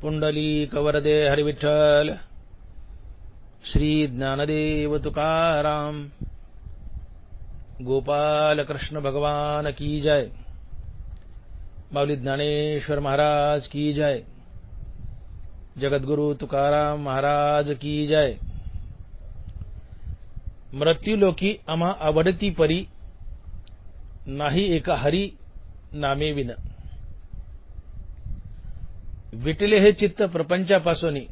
पुंडलीक वरदे हरिविठ्ठल, श्री ज्ञानदेव तुकाराम, गोपाल कृष्ण भगवान की जय, माऊली ज्ञानेश्वर महाराज की जय, जगद्गुरु तुकाराम महाराज की जय। मृत्यूलोकी आम्हा आवडती परी, नाही एका हरी नामे विन। विटले हे चित्त प्रपंचापासोनी,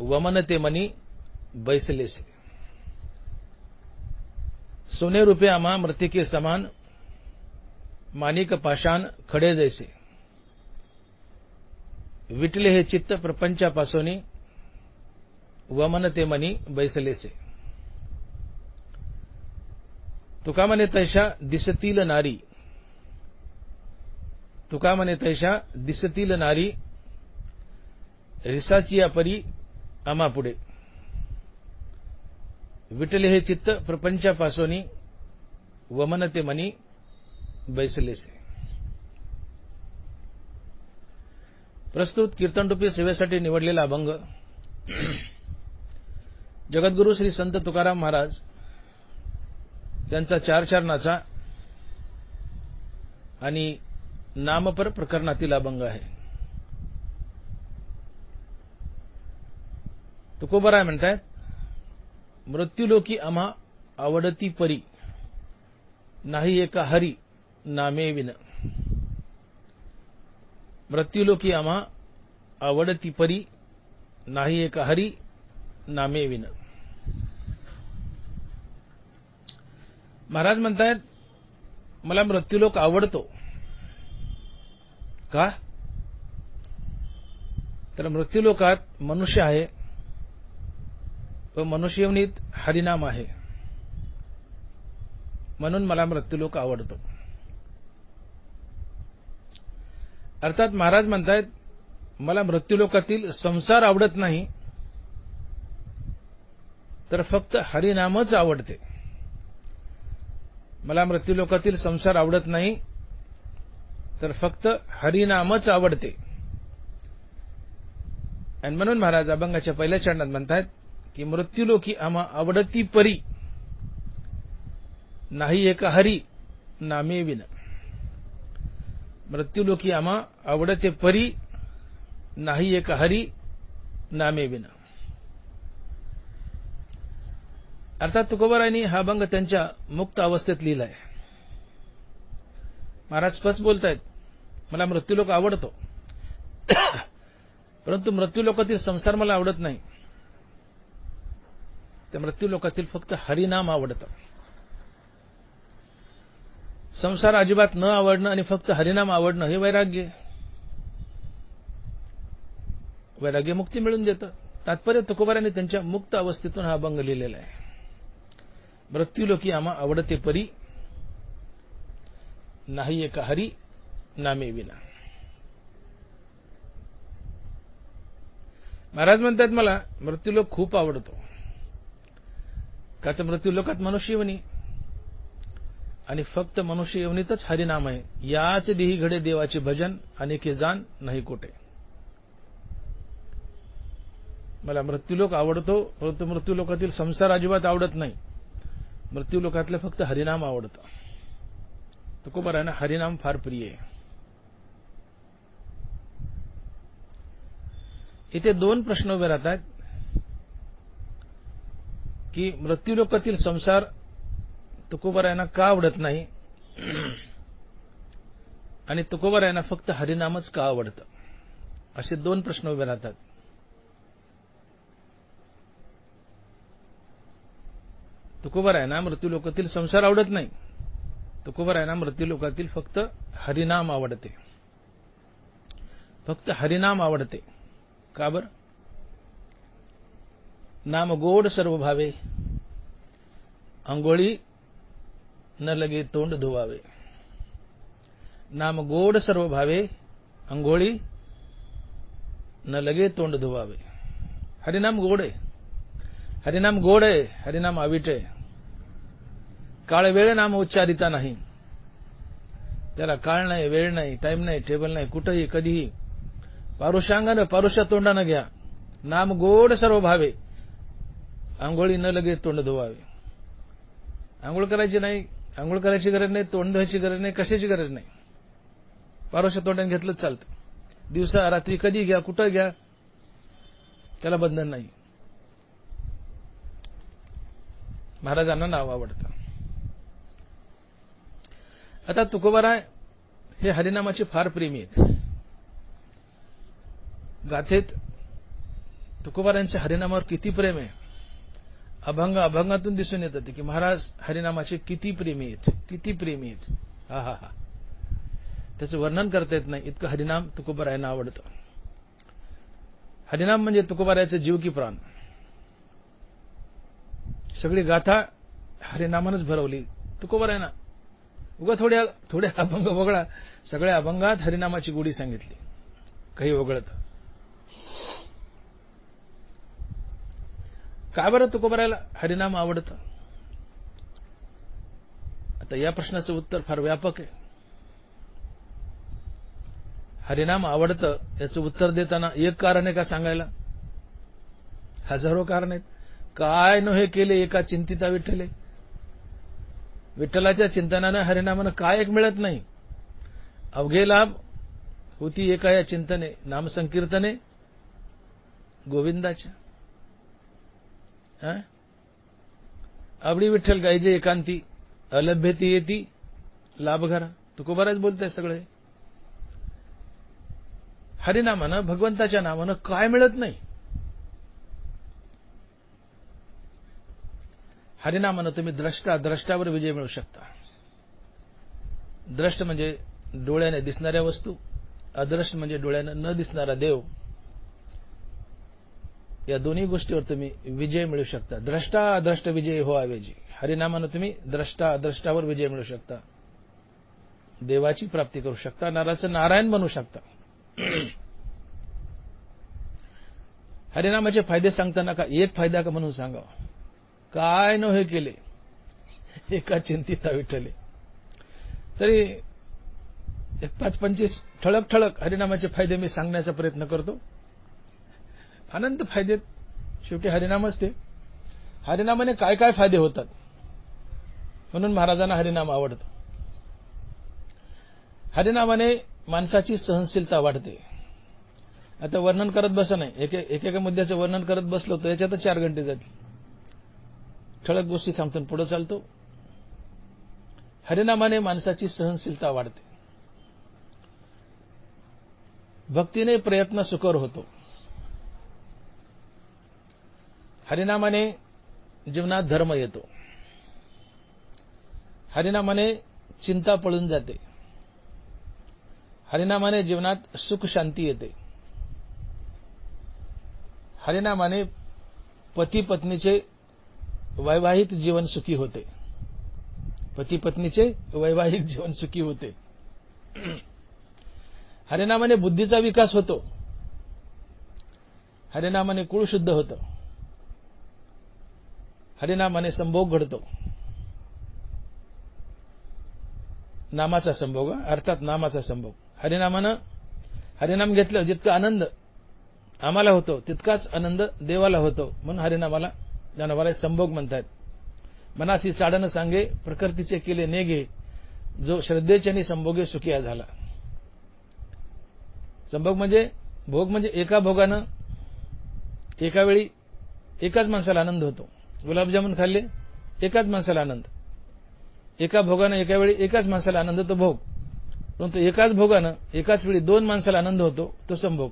वमन ते मनी बैसलेसे। सोने रुपये आम्हा मृतिके समान, माणिक पाषाण खडे जैसे। विटले हे चित्त प्रपंचापासोनी, वमन ते मनी बैसलेसे। तुका म्हणे तैशा दिसतील नारी, तुका म्हणे तैशा दिसतील नारी, रिसाची या परी आम्हा पुढे। विटले हे चित्त प्रपंचापासोनी, वमन ते मनी बैसलेसे। प्रस्तुत कीर्तनरूपी सेवेसाठी निवडलेला अभंग जगद्गुरु श्री संत तुकाराम महाराज यांचा 4 चरणाचा आणि नामपर प्रकरणातील अभंग आहे। तुकोबराय म्हणतात, मृत्यूलोकी आम्हा आवडती परी, नाही एका हरी नामे विन। मृत्यूलोकी आम्हा आवडती परी, नाही एका हरी नामे विन। महाराज म्हणतायत, मला मृत्यूलोक आवडतो का? तर मृत्यूलोकात मनुष्य आहे व मनुष्ययोनीत हरिनाम आहे, म्हणून मला मृत्यूलोक आवडतो। अर्थात महाराज म्हणतायत, मला मृत्यूलोकातील संसार आवडत नाही, तर फक्त हरिनामच आवडते। मला मृत्यूलोकातील संसार आवडत नाही, तर फक्त हरिनामच आवडते। आणि म्हणून महाराज अभंगाच्या पहिल्या चरणात म्हणतात की मृत्यूलोकी आम्हा आवडती परी, नाही एका हरी नामे विन। मृत्यूलोकी आम्हा आवडते परी, नाही एका हरी नामे विन। अर्थात तुकोबारायांनी हा अभंग त्यांच्या मुक्त अवस्थेत लिहिलाय। महाराज स्पष्ट बोलतायत, मला मृत्यूलोक आवडतो, परंतु मृत्यूलोकातील संसार मला आवडत नाही। त्या मृत्यूलोकातील फक्त हरिनाम आवडतं। संसार अजिबात न आवडणं आणि फक्त हरिनाम आवडणं हे वैराग्य, वैराग्य मुक्ती मिळून देतं। तात्पर्य तुकोबारायांनी त्यांच्या मुक्त अवस्थेतून हा अभंग लिहिलेला आहे। मृत्यूलोकी आम्हा आवडते परी, नाही एका हरी नामे विना। महाराज म्हणतात, मला मृत्यूलोक खूप आवडतो, का तर मृत्यूलोकात मनुष्ययोनी आणि फक्त मनुष्ययोनीतच हरिनाम आहे। याच देही घडे देवाचे भजन, अनेके जाण नाही कोठे। मला मृत्यूलोक आवडतो, परंतु मृत्यूलोकातील संसार अजिबात आवडत नाही। मृत्यूलोकातलं फक्त हरिनाम आवडतं। तुकोबारायांना हरिनाम फार प्रिय आहे। इथे 2 प्रश्न उभे राहतात की मृत्यूलोकातील संसार तुकोबारायांना का आवडत नाही आणि तुकोबारायांना फक्त हरिनामच का आवडतं, असे 2 प्रश्न उभे राहतात। तुकोबारायांना मृत्यूलोकातील संसार आवडत नाही, तुकोबारायांना मृत्यूलोकातील फक्त हरिनाम आवडते। फक्त हरिनाम आवडते का बर? नाम गोड सर्व भावे, अंघोळी न लगे तोंड धुवावे। नाम गोड सर्व भावे, अंघोळी न लगे तोंड धुवावे। हरिनाम गोड आहे, हरिनाम गोड आहे, हरिनाम आविट आहे। काळ वेळ नाम उच्चारिता नाही, त्याला काळ नाही, वेळ नाही, टाइम नाही, टेबल नाही, कुठेही कधीही पारुषांगानं परुष तोंडानं घ्या, नाम गोड सर्व भावे, आंघोळी न लगे तोंड धुवावे. आंघोळ करायची नाही, आंघोळ करायची गरज नाही, तोंड धुवायची गरज नाही, कशाची गरज नाही. पारुष तोंडाने घेतलंच चालतं. दिवसा रात्री कधी घ्या, कुठं घ्या, त्याला बंधन नाही. महाराजांना नाव आवडतं. आता तुकोबाराय हे हरिनामाचे फार प्रेमी आहेत. गाथेत तुकोबारायांच्या हरिनामावर किती प्रेम आहे, अभंगातून दिसून येतं की महाराज हरिनामाचे किती प्रेमी आहेत, किती प्रेमी आहेत. हा हा हा, त्याचं वर्णन करता येत नाही, इतकं हरिनाम तुकोबारायांना आवडतं. हरिनाम म्हणजे तुकोबारायाचं जीव की प्राण. सगळी गाथा हरिनामानच भरवली तुकोबारायांना. उगा थोड्या अभंग वगळा, सगळ्या अभंगात हरिनामाची गोडी सांगितली, काही वगळत. का बरं तुकोबारायाला हरिनाम आवडतं? आता या प्रश्नाचं उत्तर फार व्यापक आहे. हरिनाम आवडतं याचं उत्तर देताना एक कारण आहे का सांगायला? हजारो कारण आहेत. काय न हे केले एका चिंतिता विठ्ठले. विठ्ठलाच्या चिंतनानं हरिनामानं काय एक मिळत नाही. अवघे लाभ होती एका या चिंतने, नामसंकीर्तने गोविंदाच्या. आवडी विठ्ठल गायजे एकांती, अलभ्यती येती लाभघरा. तुकोबाराज बोलताय सगळे. हरिनामानं, भगवंताच्या नामानं काय मिळत नाही. हरिनामानं तुम्ही द्रष्टावर विजय मिळू शकता. द्रष्ट म्हणजे डोळ्याने दिसणाऱ्या वस्तू, अद्रष्ट म्हणजे डोळ्याने न दिसणारा देव. या दोन्ही गोष्टीवर तुम्ही विजय मिळू शकता. द्रष्ट विजय हो आवेजी. हरिनामानं तुम्ही द्रष्टावर विजय मिळू शकता, देवाची प्राप्ती करू शकता, नराचं नारायण बनवू शकता. हरिनामाचे फायदे सांगताना का एक फायदा का म्हणून सांगावं. काय न हे केले एका चिंतिता विठ्ठले. तरी 5-25 ठळक हरिनामाचे फायदे मी सांगण्याचा प्रयत्न करतो. अनंत फायदे, शेवटी हरिनामच ते. हरिनामाने काय काय फायदे होतात म्हणून महाराजांना हरिनाम आवडतं. हरिनामाने माणसाची सहनशीलता वाढते. आता वर्णन करत बसा नाही, एकेका मुद्द्याचं वर्णन करत बसलो तर याच्यातच 4 घंटे जातील. ठळक गोष्टी सांगतो पुढे चालतो. हरिनामाने माणसाची सहनशीलता वाढते. भक्तीने प्रयत्न सुकर होतो. हरिनामाने जीवनात धर्म येतो. हरिनामाने चिंता पळून जाते. हरिनामाने जीवनात सुख शांती येते. हरिनामाने पती पत्नीचे वैवाहिक जीवन सुखी होते. पती पत्नीचे वैवाहिक जीवन सुखी होते. हरिनामाने बुद्धीचा विकास होतो. हरिनामाने कुळ शुद्ध होतं. हरिनामाने संभोग घडतो. नामाचा संभोग, अर्थात नामाचा संभोग. हरिनाम घेतलं जितका आनंद आम्हाला होतो तितकाच आनंद देवाला होतो. म्हणून हरिनामाला ज्ञानोबाराय संभोग म्हणतात. मनासी चाडण सांगे प्रकृतीचे केले नेगे, जो श्रद्धेच्यानी संभोगे सुखिया झाला. संभोग म्हणजे भोग म्हणजे एका भोगानं एका वेळी एकाच माणसाला आनंद होतो. गुलाबजामुन खाल्ले एकाच माणसाला आनंद. एका भोगानं एका वेळी एकाच माणसाला आनंद तो भोग. परंतु एकाच भोगानं एकाच वेळी 2 माणसाला आनंद होतो तो संभोग.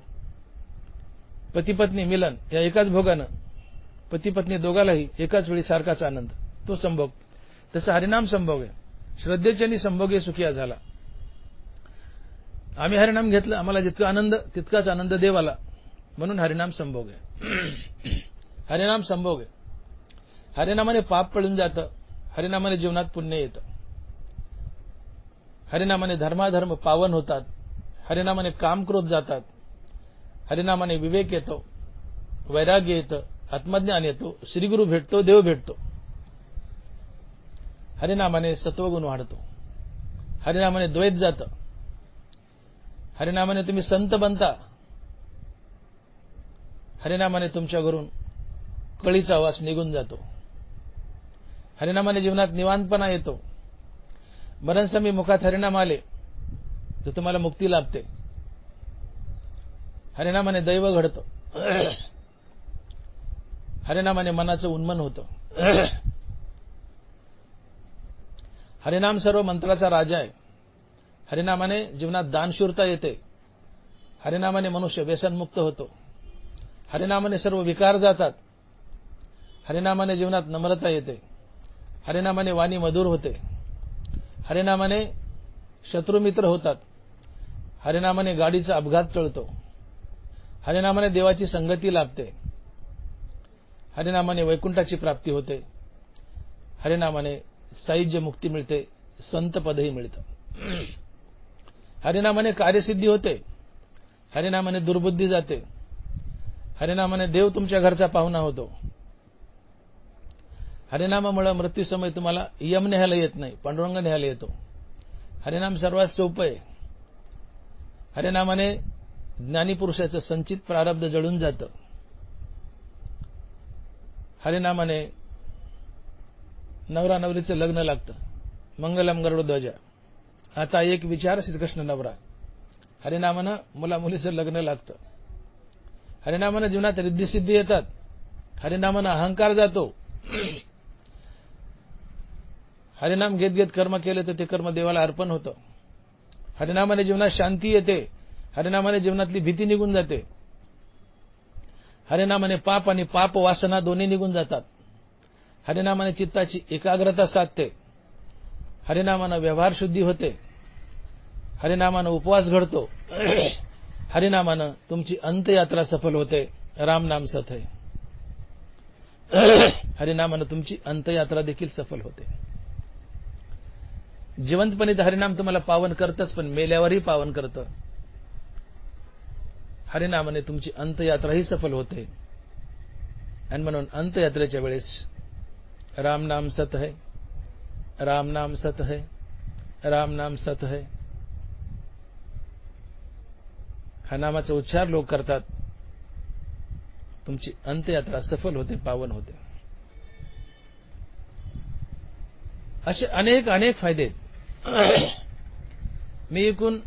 पती पत्नी मिलन या एकाच भोगानं पती पत्नी दोघालाही एकाच वेळी सारखाच आनंद तो संभोग. तसं हरिनाम संभोग आहे. श्रद्धेच्यानी संभोगे सुखिया झाला. आम्ही हरिनाम घेतलं, आम्हाला जितका आनंद तितकाच आनंद देवाला, म्हणून हरिनाम संभोग आहे. हरिनाम संभोग आहे. हरिनामाने पाप पळून जातं. हरिनामाने जीवनात पुण्य येतं. हरिनामाने धर्माधर्म पावन होतात. हरिनामाने काम क्रोध जातात. हरिनामाने विवेक येतो, वैराग्य येतं, आत्मज्ञान येतो, श्रीगुरु भेटतो, देव भेटतो. हरिनामाने सत्वगुण वाढतो. हरिनामाने द्वैत जातं. हरिनामाने तुम्ही संत बनता. हरिनामाने तुमच्या घरून कळीचा वास निघून जातो. हरिनामाने जीवनात निवांतपणा येतो. बरंचसमी मुखात हरिनाम आले तर तुम्हाला मुक्ती लाभते. हरिनामाने दैव घडतं. हरिनामाने मनाचं उन्मन होतं. हरिनाम सर्व मंत्राचा राजा आहे. हरिनामाने जीवनात दानशूरता येते. हरिनामाने मनुष्य व्यसनमुक्त होतो. हरिनामाने सर्व विकार जातात. हरिनामाने जीवनात नम्रता येते. हरिनामाने वाणी मधुर होते. हरिनामाने शत्रुमित्र होतात. हरिनामाने गाडीचा अपघात टळतो. हरिनामाने देवाची संगती लाभते. हरिनामाने वैकुंठाची प्राप्ती होते. हरिनामाने सायुज्य मुक्ती मिळते. संत पदही मिळतं. हरिनामाने कार्यसिद्धी होते. हरिनामाने दुर्बुद्धी जाते. हरिनामाने देव तुमच्या घरचा पाहुणा होतो. हरिनामामुळे मृत्यूसमयी तुम्हाला यम न्यायला येत नाही, पांडुरंग न्यायला येतो. हरिनाम सर्वात सोपं आहे. हरिनामाने ज्ञानीपुरुषाचं संचित प्रारब्ध जळून जातं. हरिनामाने नवरा नवरीचं लग्न लागतं. मंगलम गरुडध्वजा. आता एक विचार श्रीकृष्ण नवरा. हरिनामानं मुला मुलीचं लग्न लागतं. हरिनामानं जीवनात रिद्धिसिद्धी येतात. हरिनामानं अहंकार जातो. हरिनाम घेत घेत कर्म केले तर ते कर्म देवाला अर्पण होतं. हरिनामाने जीवनात शांती येते. हरिनामाने जीवनातली भीती निघून जाते. हरिनामाने पाप आणि पाप वासना दोन्ही निघून जातात. हरिनामाने चित्ताची एकाग्रता साधते. हरिनामानं व्यवहार शुद्धी होते. हरिनामानं उपवास घडतो. हरिनामानं तुमची अंतयात्रा सफल होते. राम नाम सत है. हरिनामानं तुमची अंतयात्रा देखील सफल होते. जिवंतपणे हरिनाम तुम्हाला पावन करतच, पण मेल्यावरही पावन करतं. हरिनामाने तुमची अंतयात्राही सफल होते. आणि म्हणून अंतयात्रेच्या वेळेस राम नाम सत है, राम नाम सत है, राम नाम सत है हा नामाचा उच्चार लोक करतात. तुमची अंतयात्रा सफल होते, पावन होते. असे अनेक अनेक फायदे. मी एकूण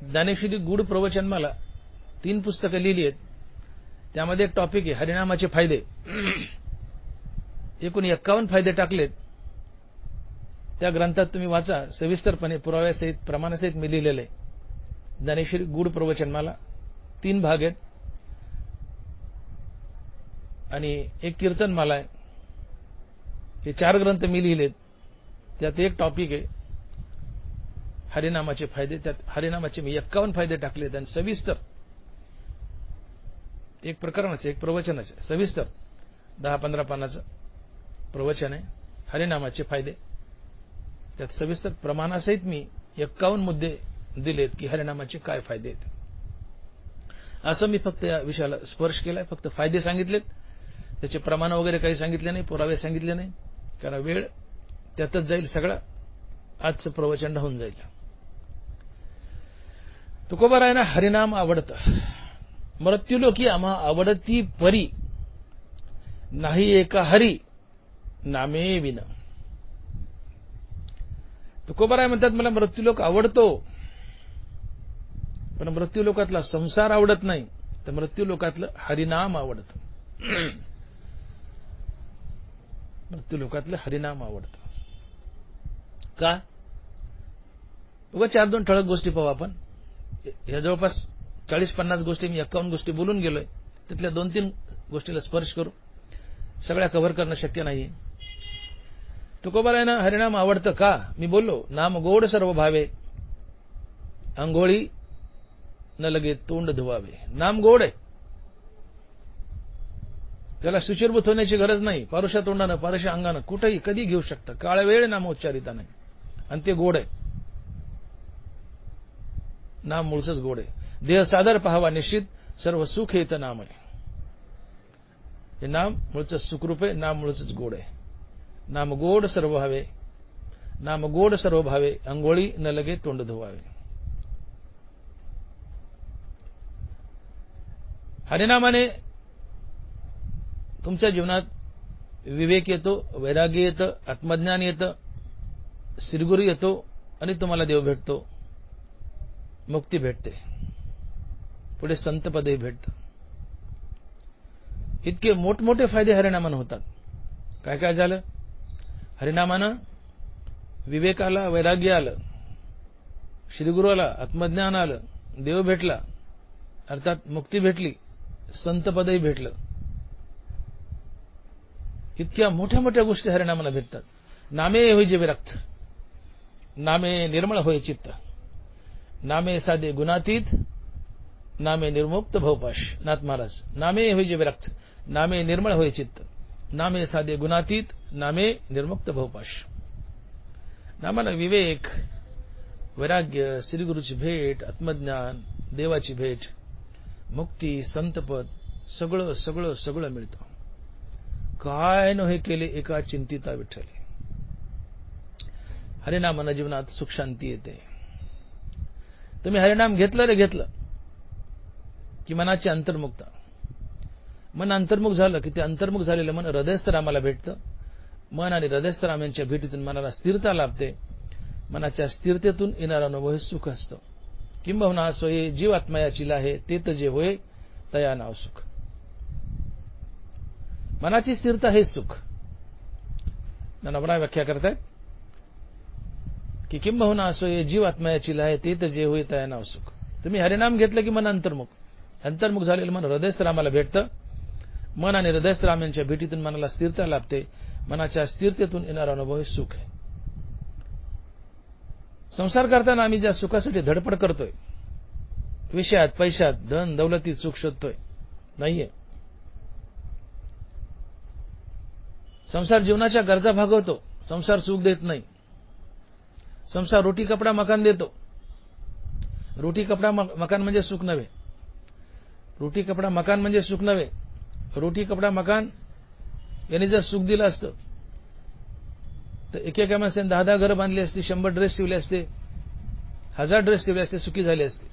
ज्ञानेश्वरी गूढ प्रवचनमाला 3 पुस्तकं लिहिली आहेत. त्यामध्ये एक टॉपिक आहे हरिनामाचे फायदे. एकूण 51 फायदे टाकलेत. त्या ग्रंथात तुम्ही वाचा सविस्तरपणे, पुराव्यासहित, प्रमाणासहित मी लिहिलेले. ज्ञानेश्वरी गूढ प्रवचनमाला 3 भाग आहेत आणि एक कीर्तनमाला आहे. हे 4 ग्रंथ मी लिहिलेत. त्यात एक टॉपिक आहे हरिनामाचे फायदे. त्यात हरिनामाचे मी 51 फायदे टाकलेत आणि सविस्तर एक प्रकरणाचे, एक प्रवचनाचे सविस्तर 10-15 पानाचं प्रवचन आहे हरिनामाचे फायदे. त्यात सविस्तर प्रमाणासहित मी 51 मुद्दे दिलेत की हरिनामाचे काय फायदे आहेत. असं मी फक्त या विषयाला स्पर्श केलाय. फक्त फायदे सांगितलेत. त्याचे प्रमाण वगैरे काही सांगितले नाही, पुरावे सांगितले नाही, कारण वेळ त्यातच जाईल. सगळं आजचं प्रवचन राहून जाईल. तुकोबारायांना हरिनाम आवडतं. मृत्युलोकी आम्हा आवडती परी, नाही एका हरी नामे विन. तुकोबाराय म्हणतात मला मृत्युलोक आवडतो, पण मृत्युलोकातला संसार आवडत नाही, तर मृत्युलोकातलं हरिनाम आवडतं. मृत्युलोकातलं हरिनाम आवडतं. का? उगा 4-2 ठळक गोष्टी पाहू आपण. या जवळपास 40-50 गोष्टी मी 51 गोष्टी बोलून गेलोय. त्यातल्या 2-3 गोष्टीला स्पर्श करू. सगळ्या कव्हर करणं शक्य नाही. तुकोबारायांना हरिनाम आवडतं का? मी बोललो नाम गोड सर्व भावे, अंघोळी न लगे तोंड धुवावे. नाम गोड आहे. त्याला सुचिरभूत होण्याची गरज नाही. पारुषा तोंडानं, पारुषा अंगानं कुठेही कधी घेऊ शकतं. काळ वेळ नाम उच्चारिता नाही आणि ते गोड आहे. नाम मूळचंच गोड आहे. देह सादर पाहावा निश्चित, सर्व सुख येतं नाम आहे. हे नाम मूळचं सुखरूप आहे. नाम मूळचंच गोड आहे. नाम गोड सर्व भावे, नाम गोड सर्व भावे, अंघोळी न लगे तोंड धुवावे. हरिनामाने तुमच्या जीवनात विवेक येतो, वैराग्य येतं, आत्मज्ञान येतं, श्रीगुरु येतो आणि तुम्हाला देव भेटतो, मुक्ती भेटते, पुढे संतपदही भेटतं. इतके मोठमोठे फायदे हरिनामानं होतात. काय काय झालं? हरिनामानं विवेक आला, वैराग्य आलं, श्रीगुरु आला, आत्मज्ञान आलं, देव भेटला, अर्थात मुक्ती भेटली, संतपदही भेटलं. इतक्या मोठ्या मोठ्या गोष्टी हरिनामाला भेटतात. नामे होईजे विरक्त, नामे निर्मळ होय चित्त, नामे साधे गुणातीत, नामे निर्मुक्त भवपाश. नाथ महाराज, नामे होईजे विरक्त, नामे निर्मळ होय चित्त, नामे साधे गुणातीत, नामे निर्मुक्त भवपाश. नामाला विवेक, वैराग्य, श्रीगुरूची भेट, आत्मज्ञान, देवाची भेट, मुक्ती, संतपद सगळं सगळं सगळं मिळतं. काय न हे केले एका चिंतिता विठ्ठले. हरिनामानं जीवनात सुख शांती येते. तुम्ही हरिनाम घेतलं रे घेतलं की मनाची अंतर्मुखता. मन अंतर्मुख झालं की ते अंतर्मुख झालेलं मन हृदयस्थ रामाला भेटतं. मन आणि हृदयस्थ राम यांच्या भेटीतून मनाला स्थिरता लाभते. मनाच्या स्थिरतेतून येणारा अनुभव हे सुख असतं. किंबहुना सोये जीव आत्मयाची आहे ते तर जे होय तया नाव सुख. मनाची स्थिरता हे सुख. नवरा व्याख्या करतायत की किंबहुना सोये जीव आत्मयाची आहे ते तर जे होय तया नाव सुख. तुम्ही हरिनाम घेतलं की मन अंतर्मुख. अंतर्मुख झालेलं मन हृदयस्थ रामाला भेटतं. मन आणि हृदयस्थ राम यांच्या भेटीतून मनाला स्थिरता लाभते. मनाच्या स्थिरतेतून येणारा अनुभव हे सुख आहे. संसार करताना आम्ही ज्या सुखासाठी धडपड करतोय, विषयात, पैशात, धन दौलतीत सुख शोधतोय, नाहीये. संसार जीवनाच्या गरजा भागवतो, संसार सुख देत नाही. संसार रोटी कपडा मकान देतो. रोटी कपडा मकान म्हणजे सुख नव्हे. रोटी कपडा मकान म्हणजे सुख नव्हे. रोटी कपडा मकान यांनी जर सुख दिलं असतं तर एकेका माणसाने 10-10 घरं बांधली असती, 100 ड्रेस शिवले असते, 1000 ड्रेस शिवले असते, सुखी झाले असते.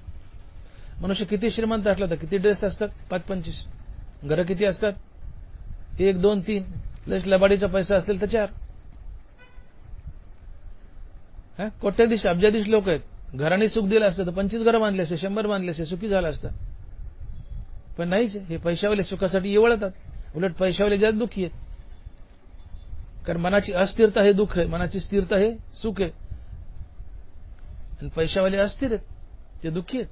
मनुष्य किती श्रीमंत असला तर किती ड्रेस असतात? 5-25. घरं किती असतात? 1, 2, 3. लबाडीचा पैसा असेल तर 4. कोट्याधीश अब्जाधीश लोक आहेत. घराने सुख दिलं असतं तर 25 घरं बांधले असते, 100 बांधले असते, सुखी झाला असता. पण नाहीच. हे पैशावाले सुखासाठी येवळतात. उलट पैशावाले जास्त दुःखी आहेत. कारण मनाची अस्थिरता हे दुःख आहे, मनाची स्थिरता हे सुख आहे. आणि पैशावाले अस्थिर आहेत, ते दुःखी आहेत.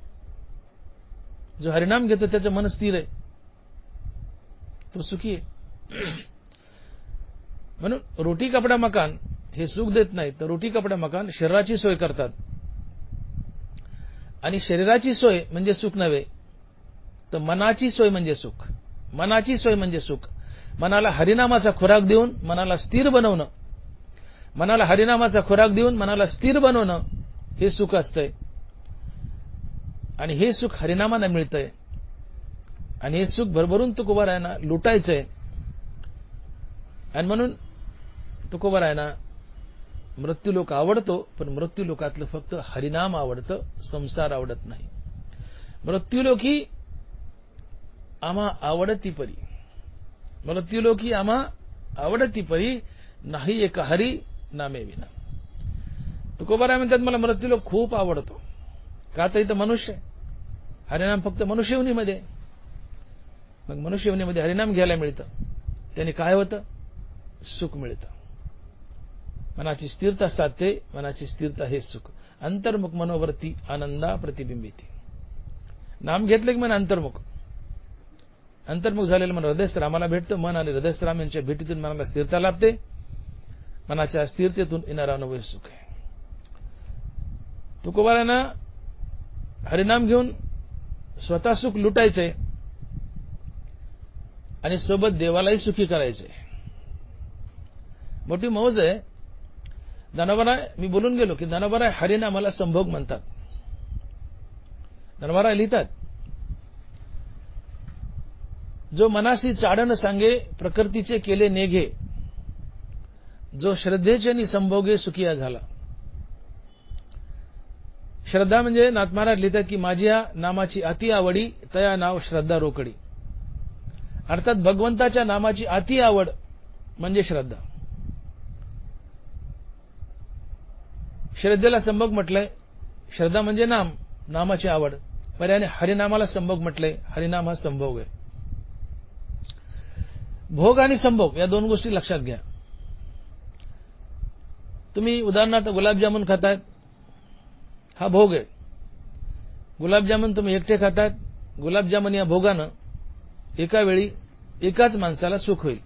जो हरिनाम घेतो त्याचं मन स्थिर आहे, तो सुखी आहे. म्हणून रोटी कपडा मकान हे सुख देत नाही, तर रोटी कपडा मकान शरीराची सोय करतात. आणि शरीराची सोय म्हणजे सुख नव्हे, तर मनाची सोय म्हणजे सुख. मनाची सोय म्हणजे सुख. मनाला हरिनामाचा खुराक देऊन मनाला स्थिर बनवणं, मनाला हरिनामाचा खुराक देऊन मनाला स्थिर बनवणं हे सुख असतंय. आणि हे सुख हरिनामानं मिळतंय. आणि हे सुख भरभरून तुकोबारायांना लुटायचंय. आणि म्हणून तुकोबारायांना मृत्यूलोक आवडतो, पण मृत्यूलोकातलं फक्त हरिनाम आवडतं, संसार आवडत नाही. मृत्यूलोकी आम्हा आवडती परी, मृत्यूलोकी आम्हा आवडती परी, नाही एक हरी नामे विना. तुकोबाराय म्हणतात मला मृत्यूलोक खूप आवडतो. का तर इथं मनुष्य आहे. हरिनाम फक्त मनुष्यवनीमध्ये. मग मनुष्यवनीमध्ये हरिनाम घ्यायला मिळतं. त्याने काय होतं? सुख मिळतं. मनाची स्थिरता साधते. मनाची स्थिरता हे सुख. अंतर्मुख मनोवृत्ती आनंदा प्रतिबिंबिते. नाम घेतलं की मन अंतर्मुख. अंतर्मुख झालेलं मन हृदयस्थ रामाला भेटतं. मन आणि हृदयस्थ राम यांच्या भेटीतून मनाला स्थिरता लाभते. मनाच्या स्थिरतेतून येणारा अनुभव सुख आहे. तुकोबारांना हरिनाम घेऊन स्वतः सुख लुटायचंय आणि सोबत देवालाही सुखी करायचंय. मोठी मौज आहे. ज्ञानोबाराय, मी बोलून गेलो की ज्ञानोबाराय हरिनामाला संभोग म्हणतात. ज्ञानोबाराय लिहितात, जो मनासी चाडण सांगे प्रकृतीचे केले नेघे, जो श्रद्धेचे नि संभोगे सुखिया झाला. श्रद्धा म्हणजे नाथ महाराज लिहितात की माझ्या नामाची अति आवडी तया नाव श्रद्धा रोकडी. अर्थात भगवंताच्या नामाची अति आवड म्हणजे श्रद्धा. श्रद्धेला संभोग म्हटलंय. श्रद्धा म्हणजे नाम, नामाची आवड. पर्यायाने हरिनामाला संभोग म्हटलंय. हरिनाम हा संभोग आहे. भोग आणि संभोग या दोन गोष्टी लक्षात घ्या. तुम्ही उदाहरणार्थ गुलाबजामुन खातायत, हा भोग आहे. गुलाबजामुन तुम्ही एकटे खातायत. गुलाबजामुन या भोगानं एका वेळी एकाच माणसाला सुख होईल.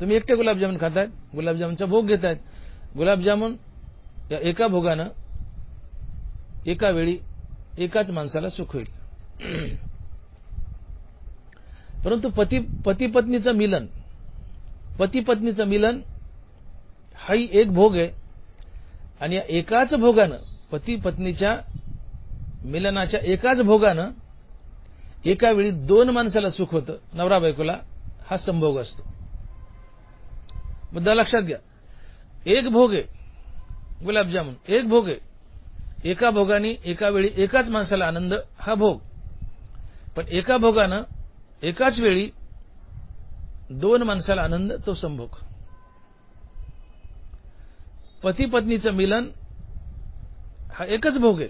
तुम्ही एकटे गुलाबजामुन खातायत, गुलाबजामुनचा भोग घेतायत. गुलाबजामुन या एका भोगानं एका वेळी एकाच माणसाला सुख होईल. परंतु पती पत्नीचं मिलन, पती पत्नीचं मिलन हाही एक भोग आहे. आणि या एकाच भोगानं, पती पत्नीच्या मिलनाच्या एकाच भोगानं एका वेळी दोन माणसाला सुख होतं, नवरा बायकोला, हा संभोग असतो. मुद्दा लक्षात घ्या. एक भोग आहे गुलाबजामुन, एक भोग आहे. एका भोगाने एका वेळी एकाच माणसाला आनंद, हा भोग. पण एका भोगानं एकाच वेळी दोन माणसाला आनंद, तो संभोग. पती पत्नीचं मिलन हा एकच भोग आहे.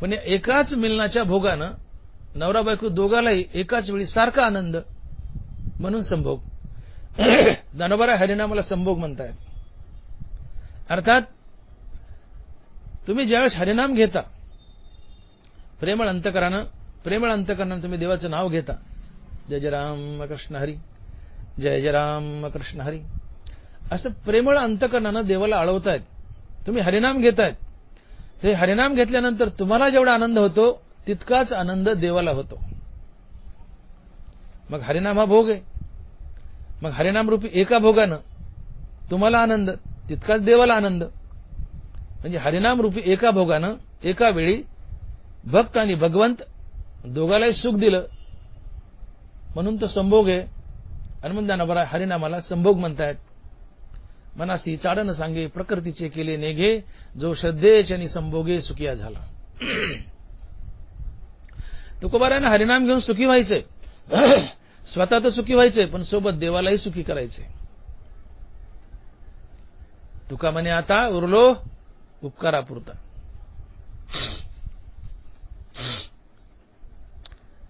पण या एकाच मिलनाच्या भोगानं नवरा बायको दोघालाही एकाच वेळी सारखा आनंद, म्हणून संभोग. ज्ञानोबा हरिनामाला संभोग म्हणतायत. अर्थात तुम्ही ज्यावेळेस हरिनाम घेता, प्रेमळ अंतकरणानं तुम्ही देवाचं नाव घेता, जय जय राम कृष्ण हरी, जय जय राम कृष्ण हरी, असं प्रेमळ अंतकरणानं देवाला आळवतायत. तुम्ही हरिनाम घेतायत. हे हरिनाम घेतल्यानंतर तुम्हाला जेवढा आनंद होतो तितकाच आनंद देवाला होतो. मग हरिनाम हा भोग आहे. मग हरिनाम रूपी एका भोगानं तुम्हाला आनंद, तितकाच देवाला आनंद. म्हणजे हरिनाम रूपी एका भोगानं एका वेळी भक्त आणि भगवंत दोघालाही सुख दिलं, म्हणून तो संभोग आहे. आणि मग ज्ञानोबा हरिनामाला संभोग म्हणतायत. मनासी चाडण सांगे प्रकृतीचे केले नेघे, जो श्रद्धेच्यानी संभोगे सुखिया झाला. तुकोबारानं हरिनाम घेऊन सुखी व्हायचंय. स्वतः तर सुखी व्हायचंय, पण सोबत देवालाही सुखी करायचंय. तुका म्हणे आता उरलो उपकारापुरता.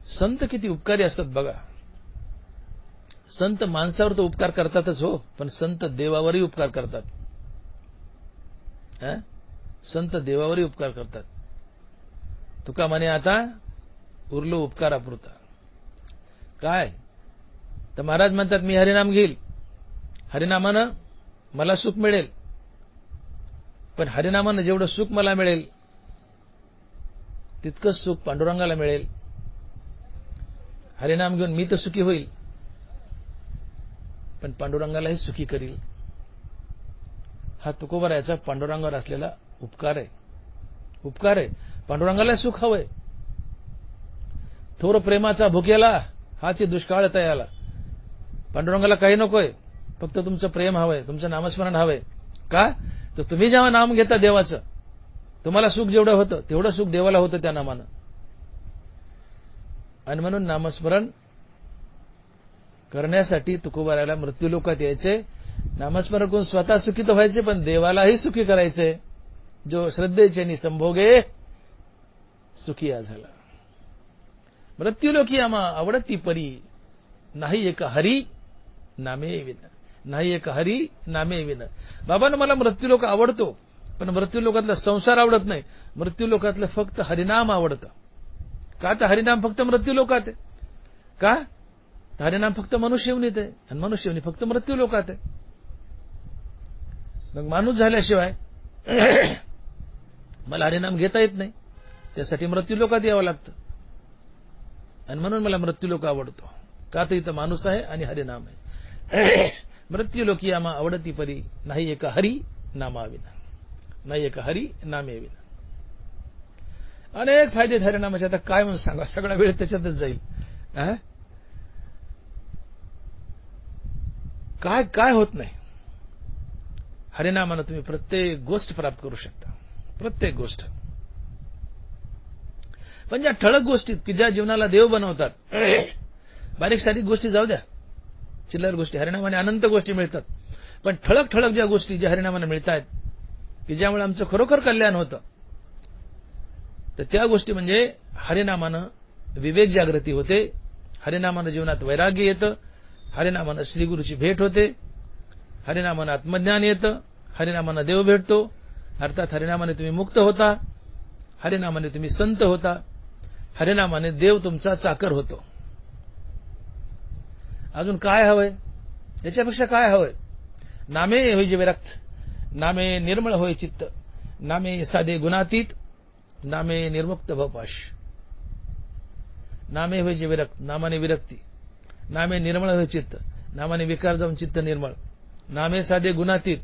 संत किती उपकारी असतात बघा. संत माणसावर तर उपकार करतातच हो, पण संत देवावरही उपकार करतात. संत देवावरही उपकार करतात. तुका म्हणे आता उरलो उपकारापुरता. काय तर महाराज म्हणतात, मी हरिनाम घेईल, हरिनामानं मला सुख मिळेल. पण हरिनामानं जेवढं सुख मला मिळेल तितकंच सुख पांडुरंगाला मिळेल. हरिनाम घेऊन मी तर सुखी होईल, पण पांडुरंगालाही सुखी करील. हा तुकोबारायाचा पांडुरंगावर असलेला उपकार आहे. उपकार आहे. पांडुरंगाला सुख हवंय. थोर प्रेमाचा भुकेला हाची दुष्काळ तयाला. पांडुरंगाला काही नकोय, फक्त तुमचं प्रेम हवंय, तुमचं नामस्मरण हवंय. का तर तुम्ही जेव्हा नाम घेता देवाचं, तुम्हाला सुख जेवढं होतं तेवढं सुख देवाला होतं त्या नामानं. आणि म्हणून नामस्मरण करण्यासाठी तुकोबारायाला मृत्यूलोकात यायचे. नामस्मरण करून स्वतः सुखी तर व्हायचे, पण देवालाही सुखी करायचे. जो श्रद्धेच्यानी संभोगे सुखिया झाला. मृत्यूलोकी आम्हा आवडती परी, नाही एक हरी नामे विन. नाही एक हरी नामे विन. बाबांनो, मला मृत्यूलोक आवडतो, पण मृत्यूलोकातला संसार आवडत नाही. मृत्यूलोकातलं फक्त हरिनाम आवडतं. का तर हरिनाम फक्त मृत्यूलोकात आहे. का तर हरिनाम फक्त मनुष्यवनीत आहे, आणि मनुष्यवनी फक्त मृत्यूलोकात आहे. मग माणूस झाल्याशिवाय मला हरिनाम घेता येत नाही. त्यासाठी मृत्यूलोकात यावं लागतं. आणि म्हणून मला मृत्यूलोक आवडतो. का तर इथं माणूस आहे आणि हरिनाम आहे. मृत्यूलोकी आम्हा आवडती परी, नाही एक हरी नामाविना. नाही एक हरी नामे विना. अनेक फायदे हरिनामाचे. आता काय म्हणून सांगा, सगळा वेळ त्याच्यातच जाईल. काय काय होत नाही. हरिनामानं तुम्ही प्रत्येक गोष्ट प्राप्त करू शकता. प्रत्येक गोष्ट. पण ज्या ठळक गोष्टीत की ज्या जीवनाला देव बनवतात, बारीक सारीक गोष्टी जाऊ द्या, चिल्लर गोष्टी, हरिनामाने अनंत गोष्टी मिळतात. पण ठळक ठळक ज्या गोष्टी ज्या हरिनामाने मिळतात की ज्यामुळे आमचं खरोखर कल्याण होतं, तर त्या गोष्टी म्हणजे हरिनामानं विवेक जागृती होते, हरिनामानं जीवनात वैराग्य येतं, हरिनामानं श्रीगुरूची भेट होते, हरिनामानं आत्मज्ञान येतं, हरिनामानं देव भेटतो, अर्थात हरिनामाने तुम्ही मुक्त होता, हरिनामाने तुम्ही संत होता, हरिनामाने देव तुमचा चाकर होतो. अजून काय हवंय? याच्यापेक्षा काय हवंय? नामे होय जे विरक्त, नामे निर्मळ होय चित्त, नामे साधे गुणातीत, नामे निर्मुक्त भवपाश. नामे होय जे विरक्त, नामाने विरक्ती, नामे निर्मळ होय चित्त, नामाने विकार जाऊन चित्त निर्मळ, नामे साधे गुणातीत,